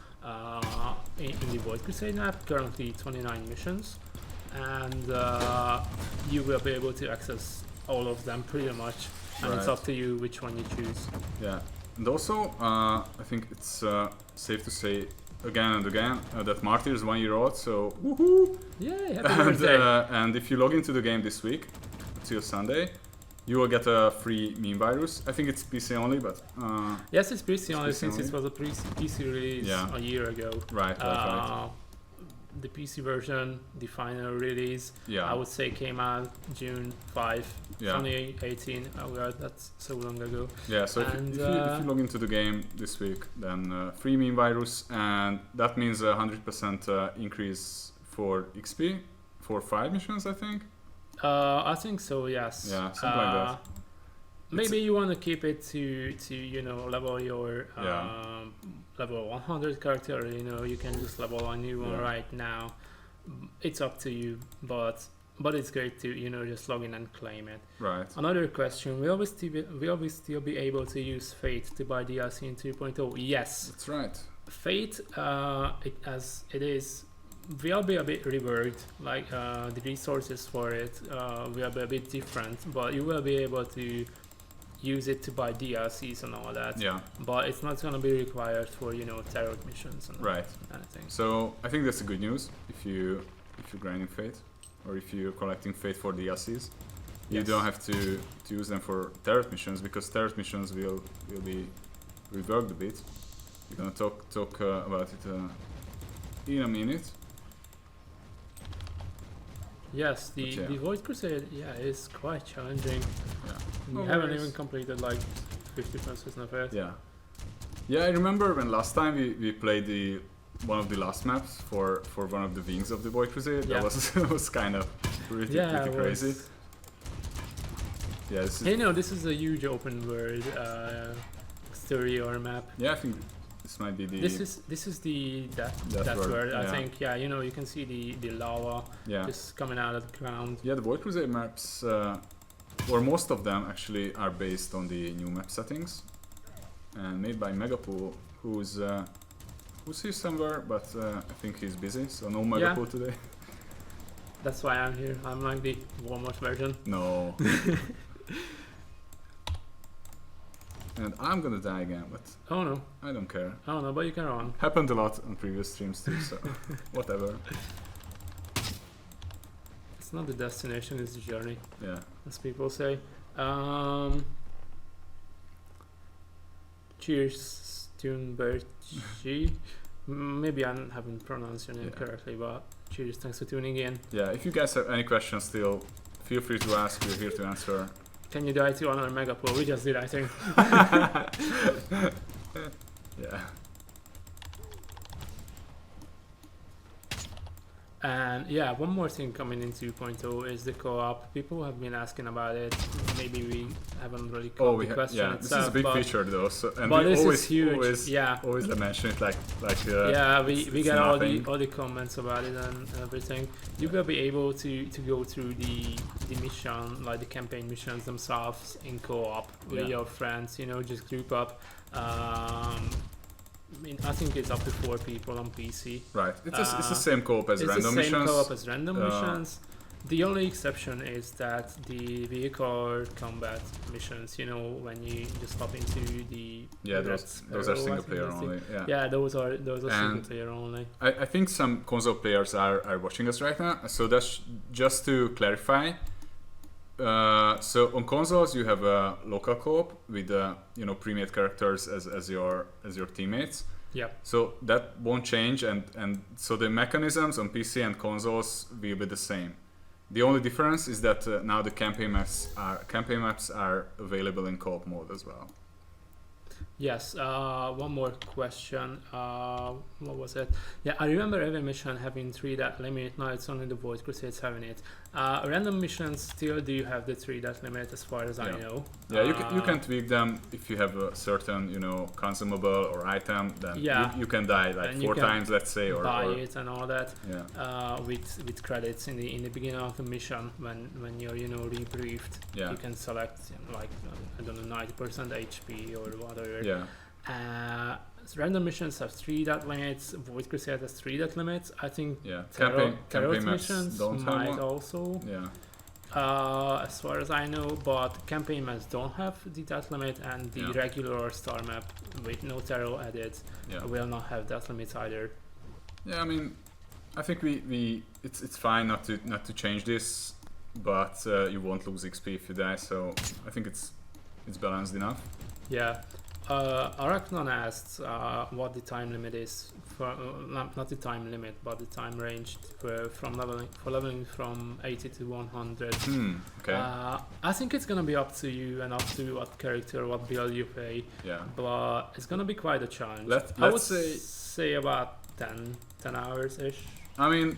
in the Void Crusade map. Currently 29 missions, and you will be able to access all of them pretty much. And it's up to you which one you choose. Yeah, and also I think it's safe to say again and again that Martyr is 1 year old, so woohoo! Yeah, happy birthday! And if you log into the game this week, till Sunday, you will get a free meme virus. I think it's PC only, but yes, it's PC only since it was a PC release a year ago. Right. The PC version, the final release, I would say came out June 5, 2018. Oh god, that's so long ago. Yeah, so if you log into the game this week, then free meme virus, and that means 100% increase for XP for 5 missions, I think. I think so, yes. Yeah, something like that. Maybe you want to keep it to you know, level your level 100 character. You know, you can just level a new one right now. It's up to you, but it's great to, you know, just log in and claim it. Right. Another question: will we still be able to use Fate to buy DLC in 2.0? Yes. That's right. Fate, as it is, will be a bit reworked. Like the resources for it will be a bit different, but you will be able to use it to buy DLCs and all that. Yeah. But it's not going to be required for, you know, tarot missions and anything. So I think that's the good news. If you're grinding Fate, or if you're collecting Fate for DLCs, you don't have to use them for tarot missions, because tarot missions will be reworked a bit. We're gonna talk about it in a minute. Yes, the Void Crusade, is quite challenging. We haven't even completed like 50% of it. Yeah, I remember when last time we played one of the last maps for one of the wings of the Void Crusade. That was kind of pretty crazy. Yeah, this is a huge open world story or map. Yeah, I think this might be the. This is the that world. I think. Yeah, you know, you can see the lava just coming out of the ground. Yeah, the Void Crusade maps, or most of them actually, are based on the new map settings, and made by Megapool, who's here somewhere, but I think he's busy, so no Megapool today. That's why I'm here. I'm like the Walmart version. No. And I'm gonna die again, but oh no, I don't care. Oh no, but you can run. Happened a lot on previous streams too, so whatever. It's not the destination, it's the journey. Yeah. As people say. Cheers, Tunberchi. Maybe I haven't pronounced your name correctly, but cheers, thanks for tuning in. Yeah, if you guys have any questions still, feel free to ask, we're here to answer. Can you die to another Megapool? We just did, I think. Yeah. And one more thing coming in 2.0 is the co-op. People have been asking about it. Maybe we haven't really caught the question itself. This is a big feature though. So, and but we this always, is huge. always mention it like we get all the comments about it and everything. You will be able to go through the mission, like the campaign missions themselves in co-op with your friends. You know, just group up. I mean, I think it's up to 4 people on PC. Right. It's the same co-op as random missions. It's the same co-op as random missions. The only exception is that the vehicle combat missions, you know, when you just hop into the those are single player only. Those are single player only. I think some console players are watching us right now, so that's just to clarify. So on consoles you have a local co-op with pre-made characters as your teammates. Yeah. So that won't change, and so the mechanisms on PC and consoles will be the same. The only difference is that now the campaign maps are available in co-op mode as well. Yes, one more question. What was it? Yeah, I remember every mission having 3 that limit. Now it's only the Void Crusades having it. Random missions still do have the 3 that limit, as far as I know. Yeah, you can tweak them if you have a certain consumable or item. Then you can die like 4 times, let's say, or buy it and all that. Yeah. With credits in the beginning of the mission when you're rebriefed. Yeah. You can select like I don't know 90% HP or whatever. Yeah. Random missions have 3 that limits. Void Crusade has 3 that limits. I think campaign missions might also. Yeah. As far as I know, but campaign maps don't have the that limit, and the regular star map with no tarot added will not have that limit either. Yeah, I mean, I think it's fine not to change this, but you won't lose XP if you die. So I think it's balanced enough. Yeah. Arachnon asked what the time limit is for not the time limit, but the time range for leveling from 80 to 100. Okay. I think it's gonna be up to you and up to what character, what build you play. Yeah. But it's gonna be quite a challenge. I would say about 10 hours ish. I mean,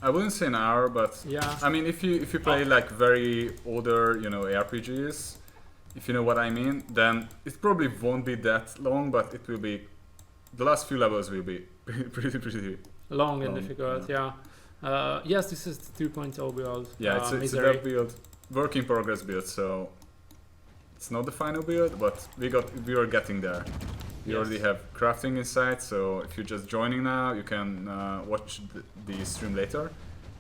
I wouldn't say an hour, but yeah. I mean, if you play like very older, ARPGs. If you know what I mean, then it probably won't be that long, but it will be. The last few levels will be pretty long and difficult. Yeah. Yes, this is the 2.0 build. Yeah, it's a dev build, work in progress build. So it's not the final build, but we are getting there. We already have crafting inside, so if you're just joining now, you can watch the stream later.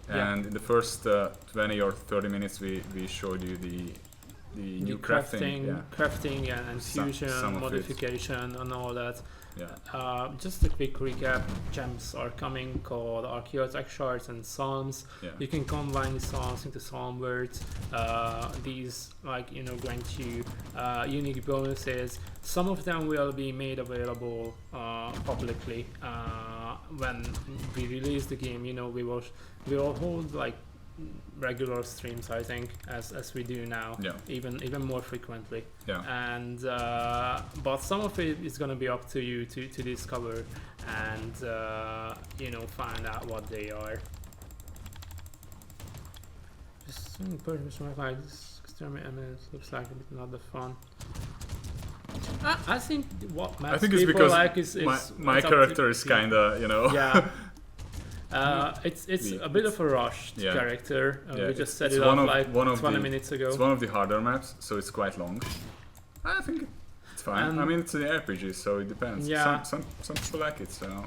And in the first 20 or 30 minutes, we showed you the new crafting and fusion modification and all that. Yeah. Just a quick recap: gems are coming called Archaeotech shards and psalms. Yeah. You can combine the psalms into psalm words. These grant you unique bonuses. Some of them will be made available publicly when we release the game. We will hold like regular streams, I think, as we do now, even more frequently. And but some of it is going to be up to you to discover and find out what they are. Just purchase my like this extremely looks like a bit not that fun. I think what maps it's people because like is my character is kinda yeah. It's a bit of a rushed character. We just set it up like 20 minutes ago. It's one of the harder maps, so it's quite long. I think it's fine. I mean, it's an RPG, so it depends. Yeah. Some people like it, so.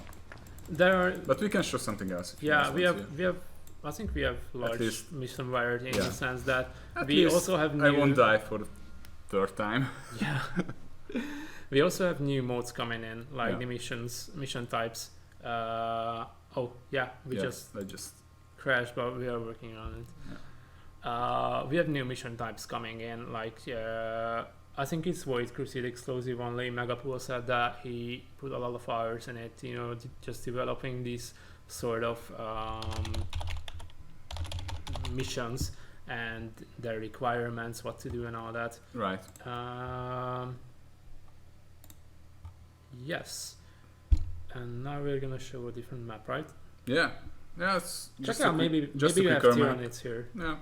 But we can show something else. Yeah, we have. I think we have large mission variety in the sense that we also have new. I won't die for the 3rd time. Yeah. We also have new modes coming in, like the mission types. We just crashed, but we are working on it. Yeah. We have new mission types coming in, like I think it's Void Crusade exclusive only. Megapool said that he put a lot of hours in it, just developing these sort of missions and their requirements, what to do and all that. Right. Yes. And now we're gonna show a different map, right? Yeah. Yeah, it's check out maybe we have Tyranids here. Yeah.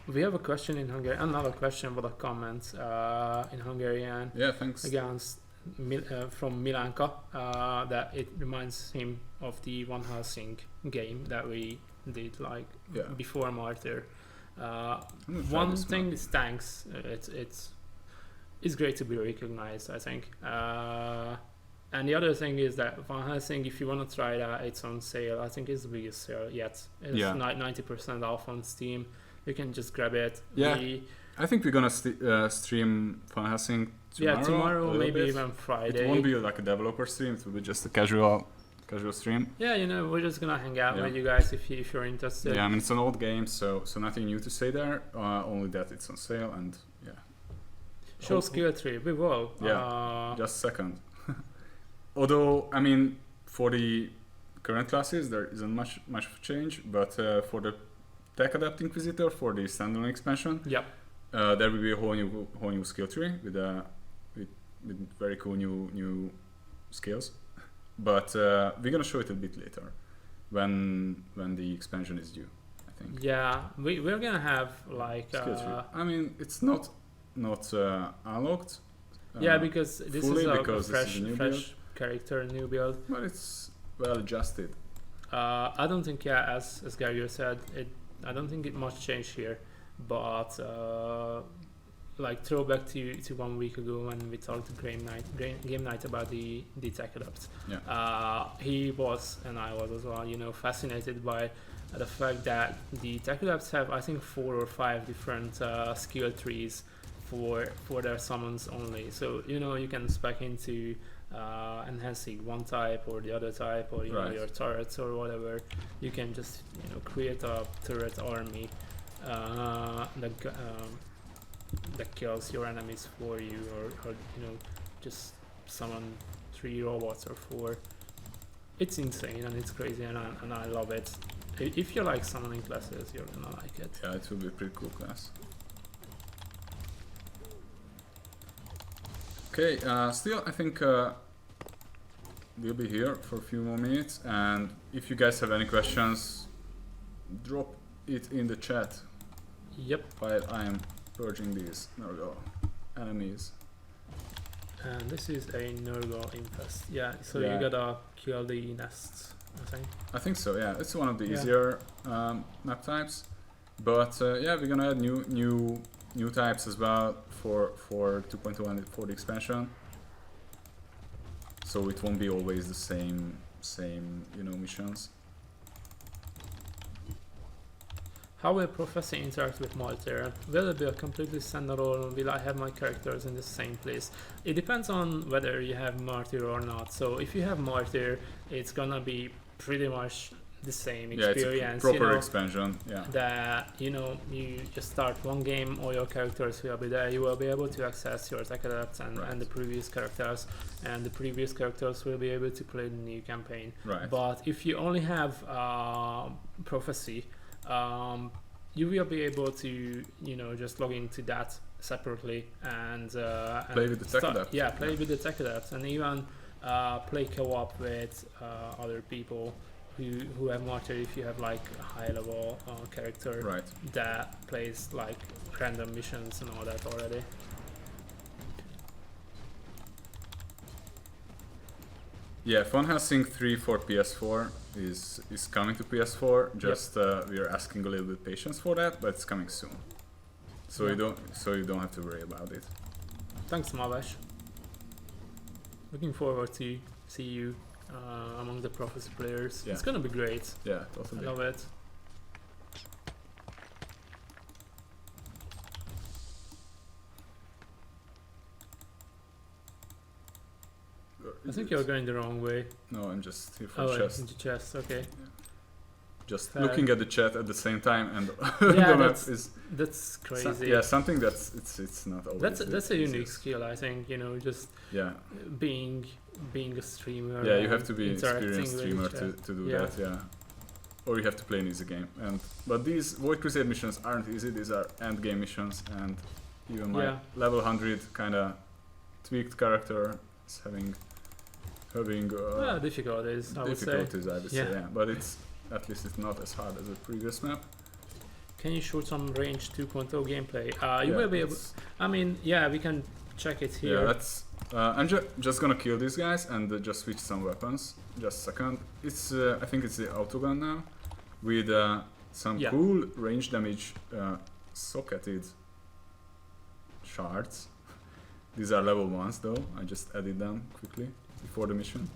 We have a question in Hungarian, another question with a comment in Hungarian. Yeah, thanks. Against from Milanka, that it reminds him of the Van Helsing game that we did before Martyr. One thing is thanks. It's great to be recognized, I think. And the other thing is that Van Helsing, if you want to try that, it's on sale. I think it's the biggest sale yet. It's 90% off on Steam. You can just grab it. Yeah. I think we're gonna stream Van Helsing tomorrow. Yeah, tomorrow, maybe even Friday. It won't be like a developer stream. It will be just a casual casual stream. Yeah, we're just gonna hang out Yeah. with you guys if you're interested. Yeah, I mean it's an old game, so nothing new to say there. Only that it's on sale and yeah. Show skill tree, we will. Yeah, just second. Although I mean for the current classes there isn't much of a change, but for the Tech Adapt Inquisitor for the standalone expansion, Yep. There will be a whole new skill tree with very cool new skills. But we're gonna show it a bit later, when the expansion is due, I think. Yeah, we're gonna have like. Skill tree. I mean, it's not unlocked. Yeah, because this is a fresh build, character, new build. but it's well adjusted. I don't think, yeah, as Gary said, I don't think it much changed here, but like throwback to 1 week ago when we talked to Game Night about the Tech Adapts. Yeah. He was, and I was as well, fascinated by the fact that the Tech Adapts have, I think, 4 or 5 different skill trees for their summons only. So you can spec into enhancing one type or the other type, or Right. your turrets or whatever. You can just create a turret army that kills your enemies for you, or just summon 3 robots or 4. It's insane and it's crazy, and I love it. If you like summoning classes, you're gonna like it. Yeah, it will be a pretty cool class. Okay, still I think we'll be here for a few more minutes, and if you guys have any questions, drop it in the chat Yep. while I am purging these Nurgle enemies. And this is a Nurgle infest. Yeah, so Yeah. you gotta kill the nests, I think. I think so, yeah. It's one of the Yeah. easier map types, but yeah, we're gonna add new types as well for 2.0 and for the expansion. So it won't be always the same missions. How will Prophecy interact with Martyr? Will it be a completely standalone? Will I have my characters in the same place? It depends on whether you have Martyr or not. So if you have Martyr, it's gonna be pretty much the same experience. Yeah, it's a proper expansion. Yeah. That you just start one game, all your characters will be there. You will be able to access your Tech Adapts and the previous characters, and the previous characters will be able to play the new campaign. Right. But if you only have Prophecy, you will be able to just log into that separately and play with the Tech Adapt. Yeah, play with the Tech Adapt, and even play co-op with other people who have Martyr if you have like a high level character that plays like random missions and all that already. Yeah, Fun Helsing 3 for PS4 is coming to PS4. Just we are asking a little bit patience for that, but it's coming soon. So you don't have to worry about it. Thanks, Mavesh. Looking forward to see you among the Prophecy players. Yeah. It's gonna be great. Yeah, totally. I love it. I think you're going the wrong way. No, I'm just here for chest. Into chest, okay. Yeah. Just looking at the chat at the same time, and yeah, the map is that's crazy. Yeah, something that's it's not always. That's a unique skill, I think. Just being a streamer. Yeah, you have to be an experienced streamer to do that. Yeah, or you have to play an easy game. But these Void Crusade missions aren't easy. These are end game missions, and even my level 100 kind of tweaked character is having difficulties. I would say. Yeah, but at least it's not as hard as the previous map. Can you show some range 2.0 gameplay? You will be able. I mean, yeah, we can check it here. Yeah, that's. I'm just gonna kill these guys and just switch some weapons. Just a second. It's I think it's the autogun now, with some cool range damage socketed shards. These are level 1s though. I just added them quickly before the mission.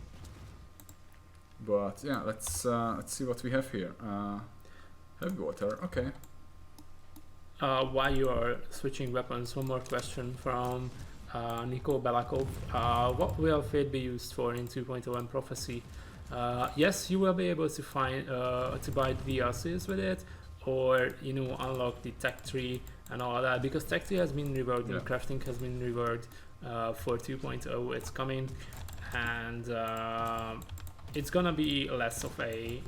But yeah, let's see what we have here. Heavy water, okay. While you are switching weapons, one more question from Nico Belakov. What will Fate be used for in 2.0 and Prophecy? Yes, you will be able to find to buy DLCs with it, or unlock the tech tree and all that, because tech tree has been reworked and crafting has been reworked for 2.0. It's coming, and it's gonna be less of a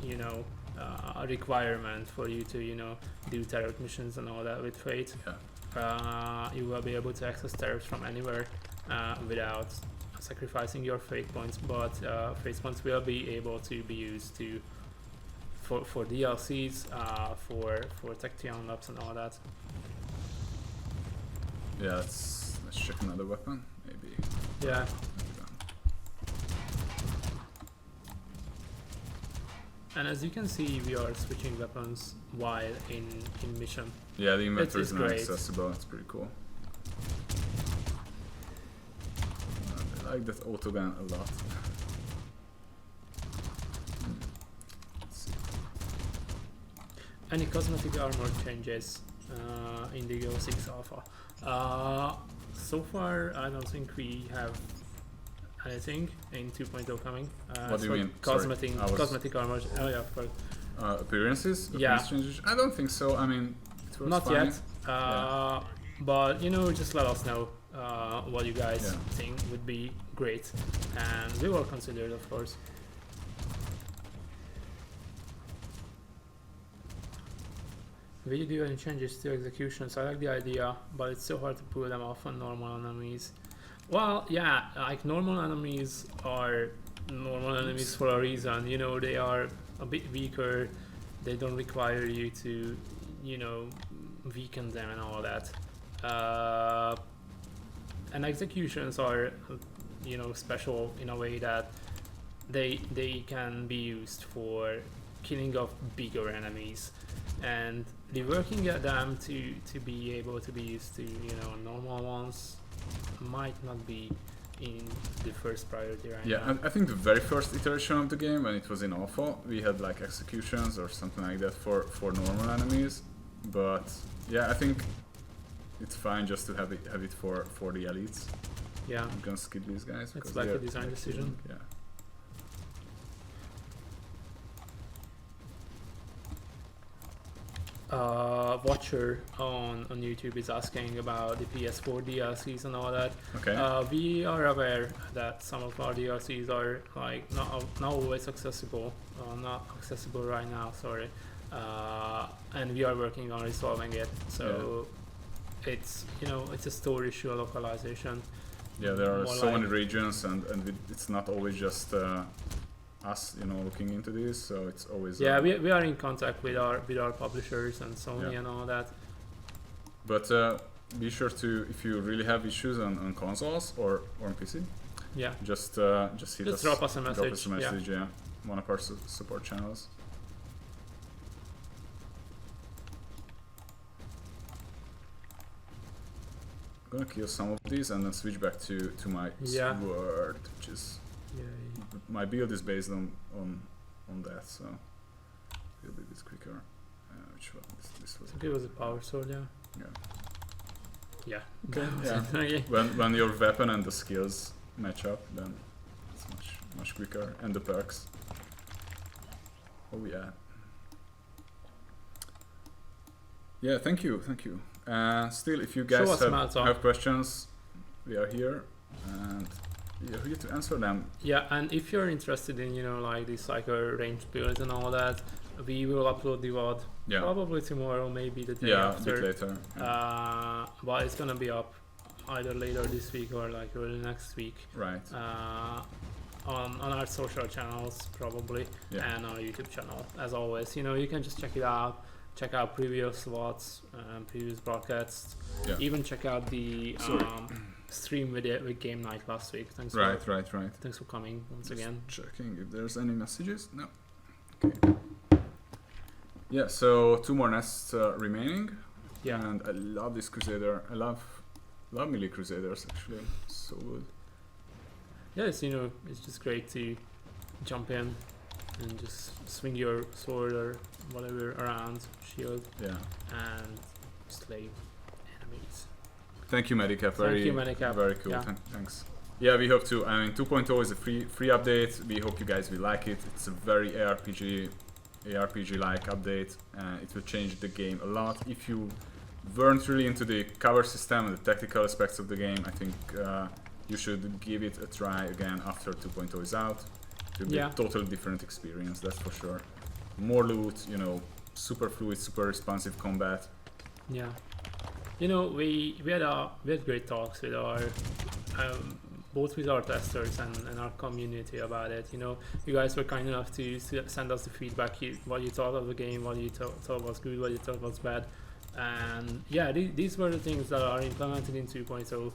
a requirement for you to do tarot missions and all that with Fate. You will be able to access tarots from anywhere without sacrificing your Fate points, but Fate points will be able to be used for DLCs, for tech tree unlocks and all that. Yeah, let's check another weapon, maybe. Yeah. And as you can see, we are switching weapons while in mission. Yeah, the inventory is not great. accessible. It's pretty cool. I like that autogun a lot. Let's see. Any cosmetic armor changes in the 06 alpha? So far, I don't think we have anything in 2.0 coming. What do you mean? Cosmetic armor. Oh yeah, of course. Appearances? Yeah. Changes? I don't think so. I mean, it was Not fine. yet. But just let us know what you guys think would be great, and we will consider it, of course. Will you do any changes to executions? I like the idea, but it's so hard to pull them off on normal enemies. Well, yeah, like normal enemies are normal enemies for a reason. They are a bit weaker. They don't require you to, weaken them and all that. And executions are, special in a way that they can be used for killing off bigger enemies, and reworking at them to be able to be used to normal ones might not be in the first priority right now. Yeah, I think the very first iteration of the game, when it was in alpha, we had like executions or something like that for normal enemies. But yeah, I think it's fine just to have it for the elites. Yeah, I'm gonna skip these guys. It's like a design decision. Yeah. Watcher on YouTube is asking about the PS4 DLCs and all that. Okay. We are aware that some of our DLCs are like not always accessible, not accessible right now. Sorry, and we are working on resolving it. So it's it's a store issue, a localization. Yeah, there are so many regions, and it's not always just us, looking into this. So it's always we are in contact with our publishers and Sony and all that. But be sure to, if you really have issues on consoles or on PC, just drop us a message. Drop us a message, one of our support channels. I'm gonna kill some of these and then switch back to my sword, which is my build is based on that, so it'll be a bit quicker. Which one? This was. I think it was a power sword, Yeah. Okay. When your weapon and the skills match up, then it's much quicker, and the perks. Oh yeah. Yeah, thank you. Still, if you guys have questions, we are here, and we are here to answer them. Yeah, and if you're interested in like these ranged builds and all that, we will upload the VOD probably tomorrow, maybe the day after. A bit later. But it's gonna be up either later this week or like early next week. Right. On our social channels probably, and our YouTube channel. As always, you can just check it out. Check out previous VODs, previous broadcasts. Even check out the stream with Game Night last week. Thanks. Right. Thanks for coming once again. Checking if there's any messages. No. Okay. Yeah. So 2 more nests remaining. Yeah. And I love this Crusader. I love melee Crusaders actually. So good. Yeah, it's just great to jump in and just swing your sword or whatever around, shield, and slay enemies. Thank you, Medicap. Thank you, Medicap. Very cool. Yeah. Thanks. Yeah, we hope to. I mean, 2.0 is a free update. We hope you guys will like it. It's a very ARPG-like update. It will change the game a lot. If you weren't really into the cover system and the tactical aspects of the game, I think you should give it a try again after 2.0 is out. It will be a totally different experience, that's for sure. More loot, you know, super fluid, super responsive combat. Yeah. You know, we had great talks with our both with our testers and our community about it. You know, you guys were kind enough to send us the feedback, what you thought of the game, what you thought was good, what you thought was bad. And yeah, these were the things that are implemented in 2.0.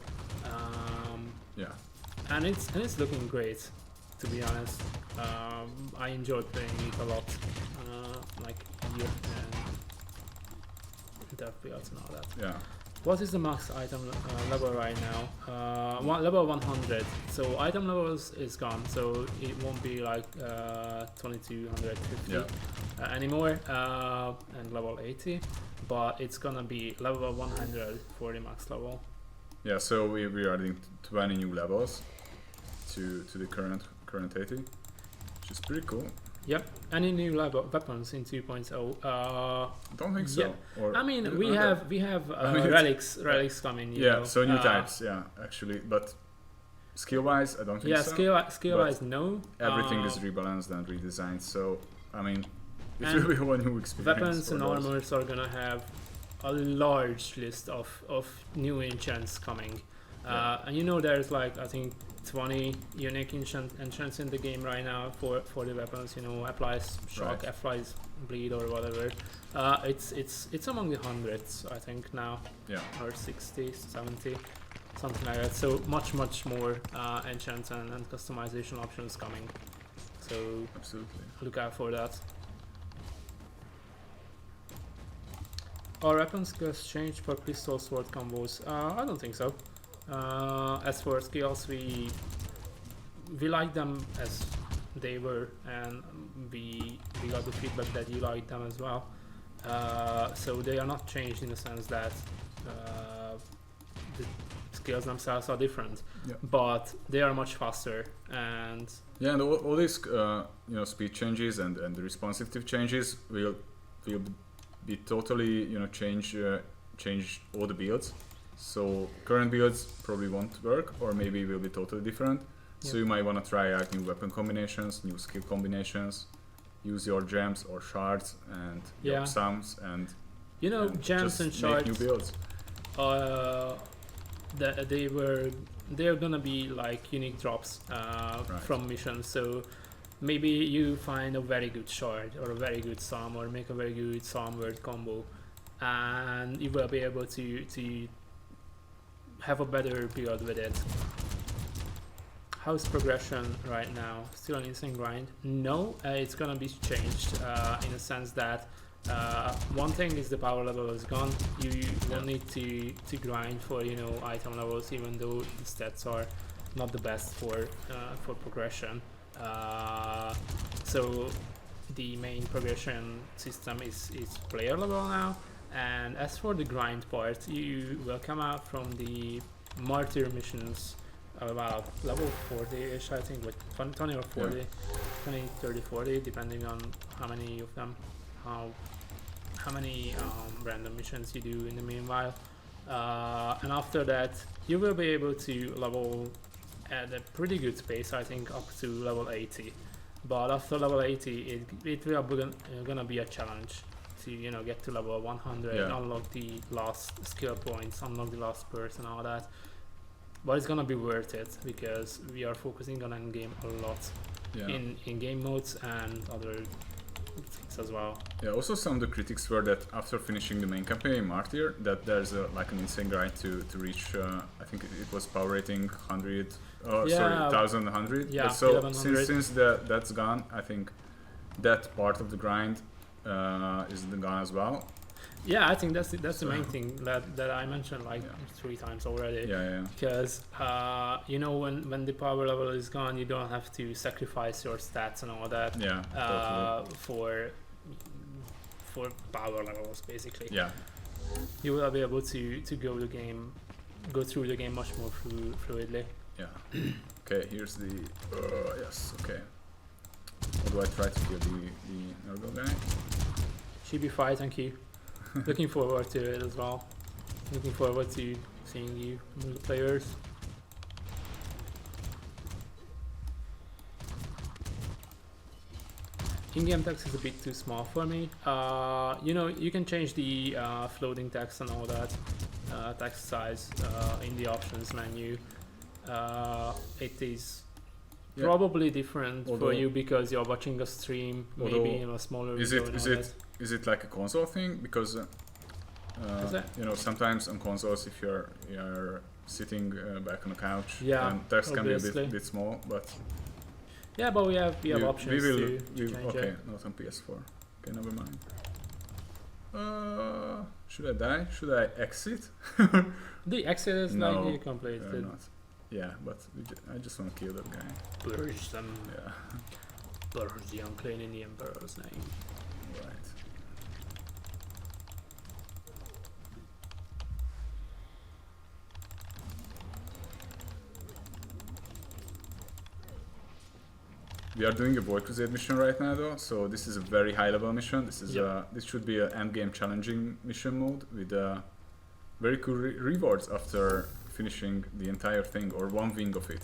Yeah. And it's looking great, to be honest. I enjoyed playing it a lot, like here and dev builds and all that. Yeah. What is the max item level right now? Level 100. So item levels is gone, so it won't be like 2250 anymore, and level 80, but it's gonna be level 100 for the max level. Yeah, so we're adding 20 new levels to the current 80, which is pretty cool. Yep. Any new weapons in 2.0? Don't think so. Yeah. Or I mean, we have relics coming. Yeah, know. so new types. Yeah, actually, but skill-wise, I don't think so. Yeah, skill-wise, no. Everything is rebalanced and redesigned. So I mean, it will be a new experience. Weapons and armors are gonna have a large list of new enchants coming, and you know, there's like I think 20 unique enchants in the game right now for the weapons. You know, applies shock, applies bleed, or whatever. It's among the hundreds, I think now. Yeah. Or 60, 70, something like that. So much more enchants and customization options coming. So absolutely, look out for that. Are weapon skills changed for pistol sword combos? I don't think so. As for skills, we like them as they were, and we got the feedback that you like them as well. So they are not changed in the sense that the skills themselves are different, but they are much faster. And yeah, and all these you know, speed changes and the responsive changes will be totally, you know, change all the builds. So current builds probably won't work, or maybe will be totally different. So you might want to try out new weapon combinations, new skill combinations, use your gems or shards and your sums, and you know, gems and shards. Make new builds. They're gonna be like unique drops from missions. So maybe you find a very good shard or a very good sum, or make a very good sum word combo, and you will be able to have a better build with it. How's progression right now? Still an insane grind? No, it's gonna be changed in a sense that one thing is the power level is gone. You won't need to grind for, you know, item levels, even though the stats are not the best for progression. So the main progression system is player level now. And as for the grind part, you will come out from the martyr missions about level 40-ish, I think, with 20 or 40, 20, 30, 40, depending on how many of them, how many random missions you do in the meanwhile. And after that, you will be able to level at a pretty good pace, I think, up to level 80. But after level 80, it will gonna be a challenge to, you know, get to level 100, unlock the last skill points, unlock the last perks and all that. But it's gonna be worth it because we are focusing on endgame a lot in game modes and other things as well. Yeah, also some of the critics were that after finishing the main campaign, Martyr, that there's like an insane grind to reach, I think it was power rating 100, sorry, 1100. Yeah, so since that's gone, I think that part of the grind is gone as well. Yeah, I think that's the main thing that I mentioned like 3 times already. Because you know, when the power level is gone, you don't have to sacrifice your stats and all that. For power levels, basically. You will be able to go through the game much more fluidly. Yeah. Okay, here's the... yes, okay. How do I try to kill the Nergal guy? Should be fine, thank you. Looking forward to it as well. Looking forward to seeing you multiplayers. In-game text is a bit too small for me. You know, you can change the floating text and all that text size in the options menu. It is probably different for you because you're watching a stream, maybe in a smaller window. Is it like a console thing? Because you know, sometimes on consoles, if you're sitting back on the couch, then text can be a bit small, but. Yeah, but we have options to change okay, it. not on PS4. Okay, never mind. Should I die? Should I exit? The exit is no, like completed. Not. Yeah, but I just want to kill that guy. Purge them. Yeah. Purge the unclean in the Emperor's name. Right. We are doing a Void Crusade mission right now, though, so this is a very high-level mission. This is this should be an endgame challenging mission mode with very cool rewards after finishing the entire thing or one wing of it.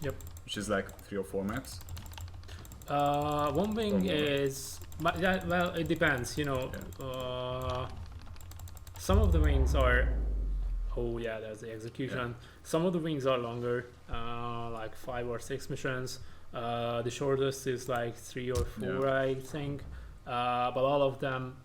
Yep. Which is like 3 or 4 maps. One wing is, but yeah, well, it depends. You know, some of the wings are. Oh yeah, there's the execution. Yeah. Some of the wings are longer, like 5 or 6 missions. The shortest is like 3 or 4, I think. But all of them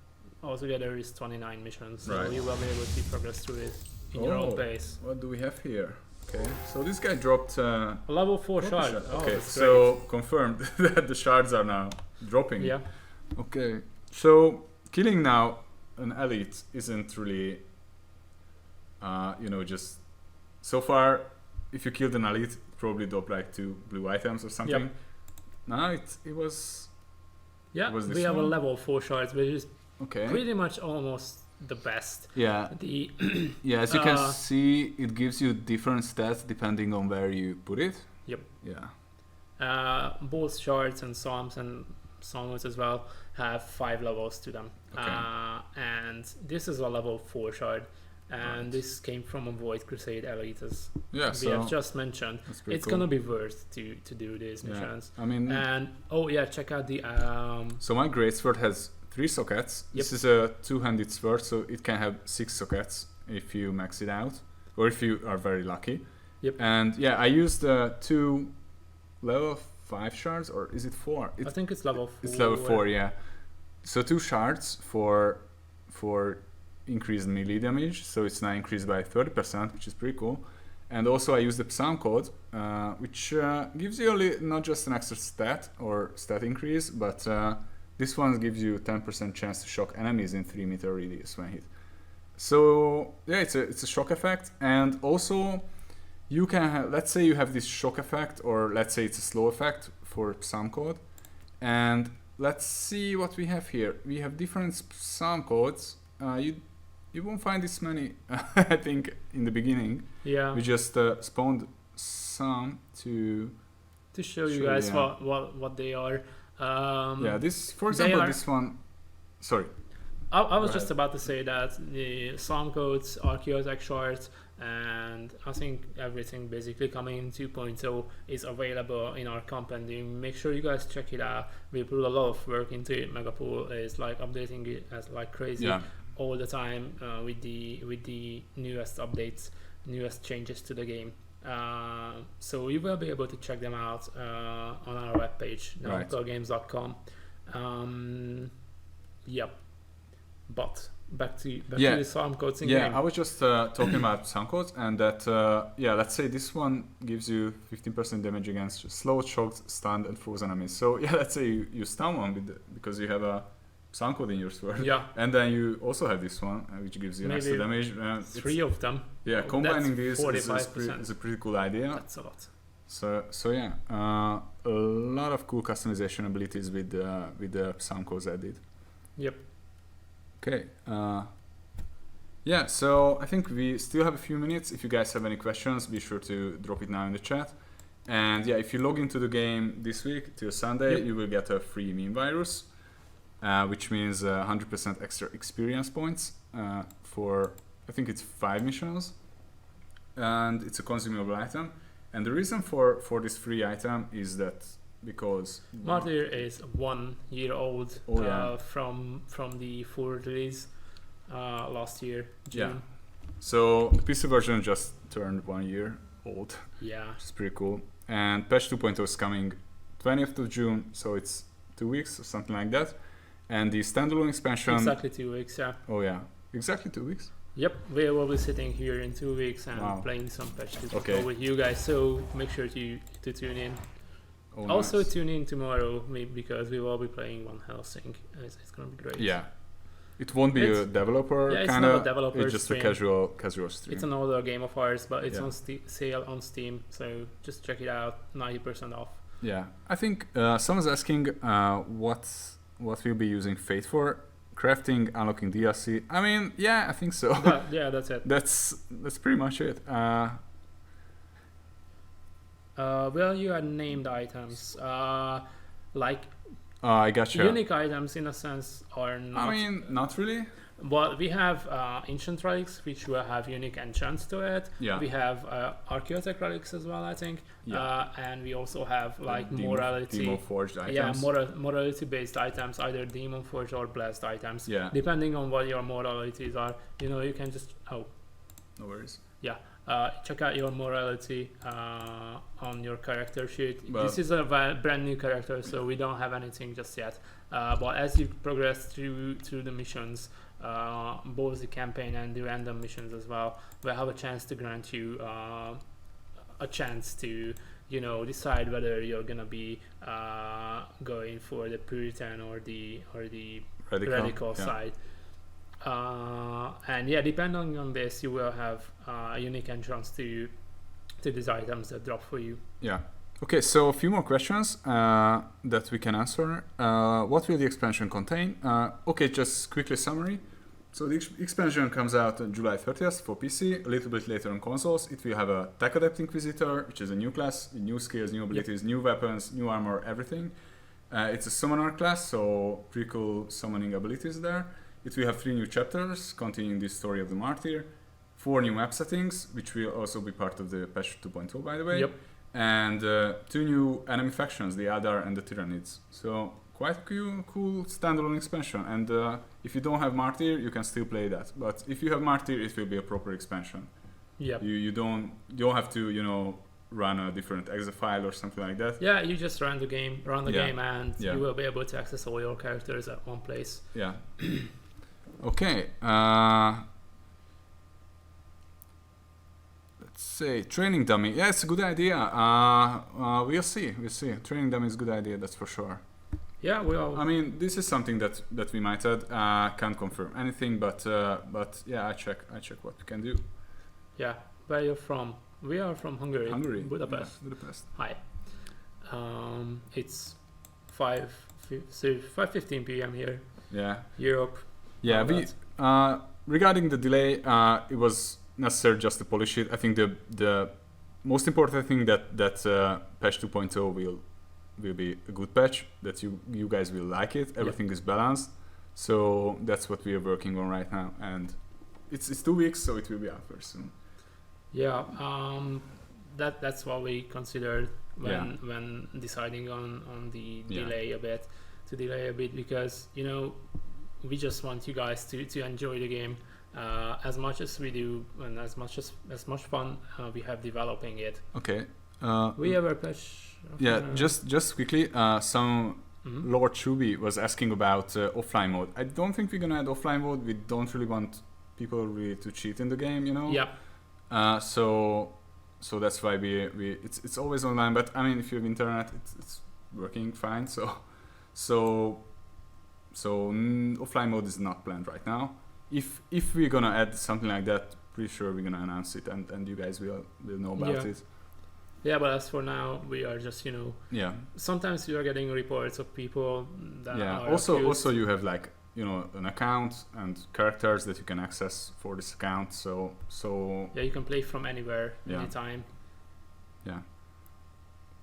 altogether is 29 missions, so you will be able to progress through it in your own pace. What do we have here? Okay, so this guy dropped a level 4 shard. Okay, so confirmed that the shards are now dropping. Yeah. Okay, so killing now an elite isn't really, you know, just so far. If you killed an elite, probably drop like 2 blue items or something. Yep. Now it was. Yeah, we have a level 4 shards, which is pretty much almost the best. Yeah. Yeah, as you can see, it gives you different stats depending on where you put it. Yep. Yeah. Both shards and psalms and psalms as well have 5 levels to them. Okay. And this is a level 4 shard. And this came from a Void Crusade Elite, as we have just mentioned. It's gonna be worth to do these missions. I mean, and check out the. So my greatsword has 3 sockets. Yep. This is a 2-handed sword, so it can have 6 sockets if you max it out, or if you are very lucky. Yep. And yeah, I used 2 level 5 shards, or is it 4? I think it's level 4. It's level 4, yeah. So 2 shards for increased melee damage, so it's now increased by 30%, which is pretty cool. And also I use the Psalm code, which gives you not just an extra stat or stat increase, but this one gives you 10% chance to shock enemies in 3 meter radius when hit. So yeah, it's a shock effect, and also you can have, let's say you have this shock effect, or let's say it's a slow effect for Psalm code, and let's see what we have here. We have different Psalm codes. You won't find this many, I think, in the beginning. Yeah. We just spawned some to show you guys what they are. Yeah, this, for example, this one. Sorry. I was just about to say that the Psalm codes, Archaeotech shards, and I think everything basically coming in 2.0 is available in our compendium. Make sure you guys check it out. We put a lot of work into it. Megapool is like updating it as like crazy. Yeah. All the time with the newest updates, newest changes to the game. So you will be able to check them out on our webpage, NeocoreGames.com. Yep. But back to the sound codes in game. Yeah, I was just talking about sound codes, and that let's say this one gives you 15% damage against slowed, shocked, stunned, and frozen enemies. So yeah, let's say you stun one because you have a sound code in your sword. Yeah. And then you also have this one, which gives you an extra damage. 3 of them. Yeah, combining these is a pretty cool idea. That's a lot. So yeah, a lot of cool customization abilities with the sound codes added. Yep. Okay. Yeah, so I think we still have a few minutes. If you guys have any questions, be sure to drop it now in the chat. And yeah, if you log into the game this week till Sunday, you will get a free meme virus, which means 100% extra experience points for, I think it's 5 missions. And it's a consumable item. And the reason for this free item is that because Martyr is 1 year old from the full release last year, June. Yeah. So the PC version just turned 1 year old. Yeah. Which is pretty cool. And patch 2.0 is coming 20th of June, so it's 2 weeks or something like that. And the standalone expansion... Exactly 2 weeks, yeah. Oh yeah, exactly 2 weeks? Yep, we will be sitting here in 2 weeks and playing some patch 2.0 with you guys, so make sure to tune in. Oh, also nice. tune in tomorrow, maybe, because we will be playing Van Helsing. It's going to be great. Yeah. It won't be a developer kind of. It's just stream. a casual stream. It's an older game of ours, but it's on sale on Steam, so just check it out. 90% off. Yeah, I think someone's asking what we'll be using Fate for. Crafting, unlocking DLC. I mean, yeah, I think so. Yeah, that's it. That's pretty much it. Well, you had named items. Like I gotcha. Unique items, in a sense, are not. I mean, not really. But we have ancient relics, which will have unique enchants to it. Yeah. We have archaeotech relics as well, I think. Yeah. And we also have like morality. Demon forged items. Yeah, morality-based items, either demon forged or blessed items. Yeah. Depending on what your moralities are, you can just no worries. Yeah. Check out your morality on your character sheet. Well, this is a brand new character, so we don't have anything just yet. But as you progress through the missions, both the campaign and the random missions as well, we'll have a chance to grant you a chance to decide whether you're gonna be going for the Puritan or the radical side. And yeah, depending on this, you will have a unique entrance to these items that drop for you. Yeah. Okay, so a few more questions that we can answer. What will the expansion contain? Okay, just quickly summary. So the expansion comes out on July 30th for PC, a little bit later on consoles. It will have a Tech Adept Inquisitor, which is a new class, with new skills, new abilities, new weapons, new armor, everything. It's a summoner class, so pretty cool summoning abilities there. It will have 3 new chapters continuing the story of the Martyr, 4 new map settings, which will also be part of the patch 2.0, by the way. Yep. And 2 new enemy factions, the Adar and the Tyranids. So quite cool standalone expansion. And if you don't have Martyr, you can still play that. But if you have Martyr, it will be a proper expansion. Yeah. You don't have to run a different exe file or something like that. Yeah, you just run the game, and you will be able to access all your characters at one place. Yeah. Okay. Let's say training dummy. Yeah, it's a good idea. We'll see. Training dummy is a good idea, that's for sure. Yeah, I mean, this is something that we might add. Can't confirm anything, but yeah, I check what we can do. Yeah, where you're from? We are from Hungary. Budapest. Yeah, Budapest. Hi. It's 5:15 p.m. here. Yeah. Europe. Yeah, regarding the delay, it was necessary just to polish it. I think the most important thing that patch 2.0 will be a good patch, that you guys will like it. Everything is balanced, so that's what we are working on right now, and it's 2 weeks, so it will be out very soon. Yeah, that's what we considered when deciding on the delay a bit, because we just want you guys to enjoy the game as much as we do, and as much fun we have developing it. Okay. We have a patch. Yeah, just quickly, some Lord Chubi was asking about offline mode. I don't think we're gonna add offline mode. We don't really want people really to cheat in the game, Yeah. So that's why it's always online. But I mean, if you have internet, it's working fine. So offline mode is not planned right now. If we're gonna add something like that, pretty sure we're gonna announce it, and you guys will know about it. Yeah, but as for now, we are just Yeah. Sometimes you are getting reports of people that are also you have like an account and characters that you can access for this account. So yeah, you can play from anywhere, Yeah. anytime. yeah.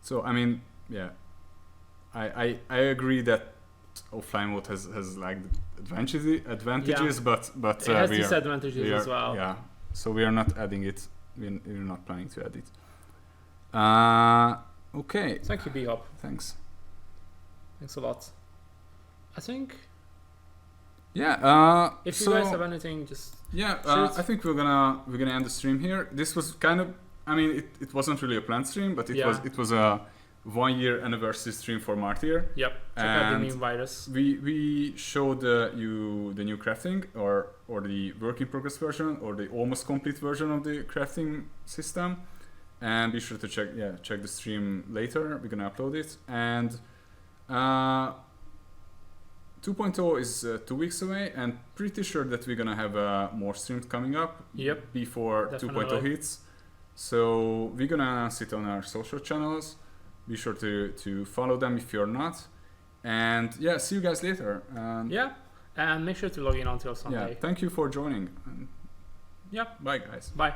So I mean, yeah, I agree that offline mode has like advantages, but It has we are, disadvantages as well. yeah. So we are not adding it. We're not planning to add it. Okay. Thank you, B-Hop. Thanks. Thanks a lot. I think Yeah. if you so, guys have anything, just yeah, shoot. I think we're gonna end the stream here. This was kind of, I mean, it wasn't really a planned stream, but it was a 1 year anniversary stream for Martyr. Yep. Check out the And meme virus. We showed you the new crafting or the work in progress version or the almost complete version of the crafting system. And be sure to check the stream later. We're gonna upload it. And 2.0 is 2 weeks away, and pretty sure that we're gonna have more streams coming up. Yep. Before 2.0 Definitely. hits. So we're gonna announce it on our social channels. Be sure to follow them if you're not. And yeah, see you guys later. Yeah, and make sure to log in until Yeah, Sunday. thank you for joining. And Yep. bye, guys. Bye.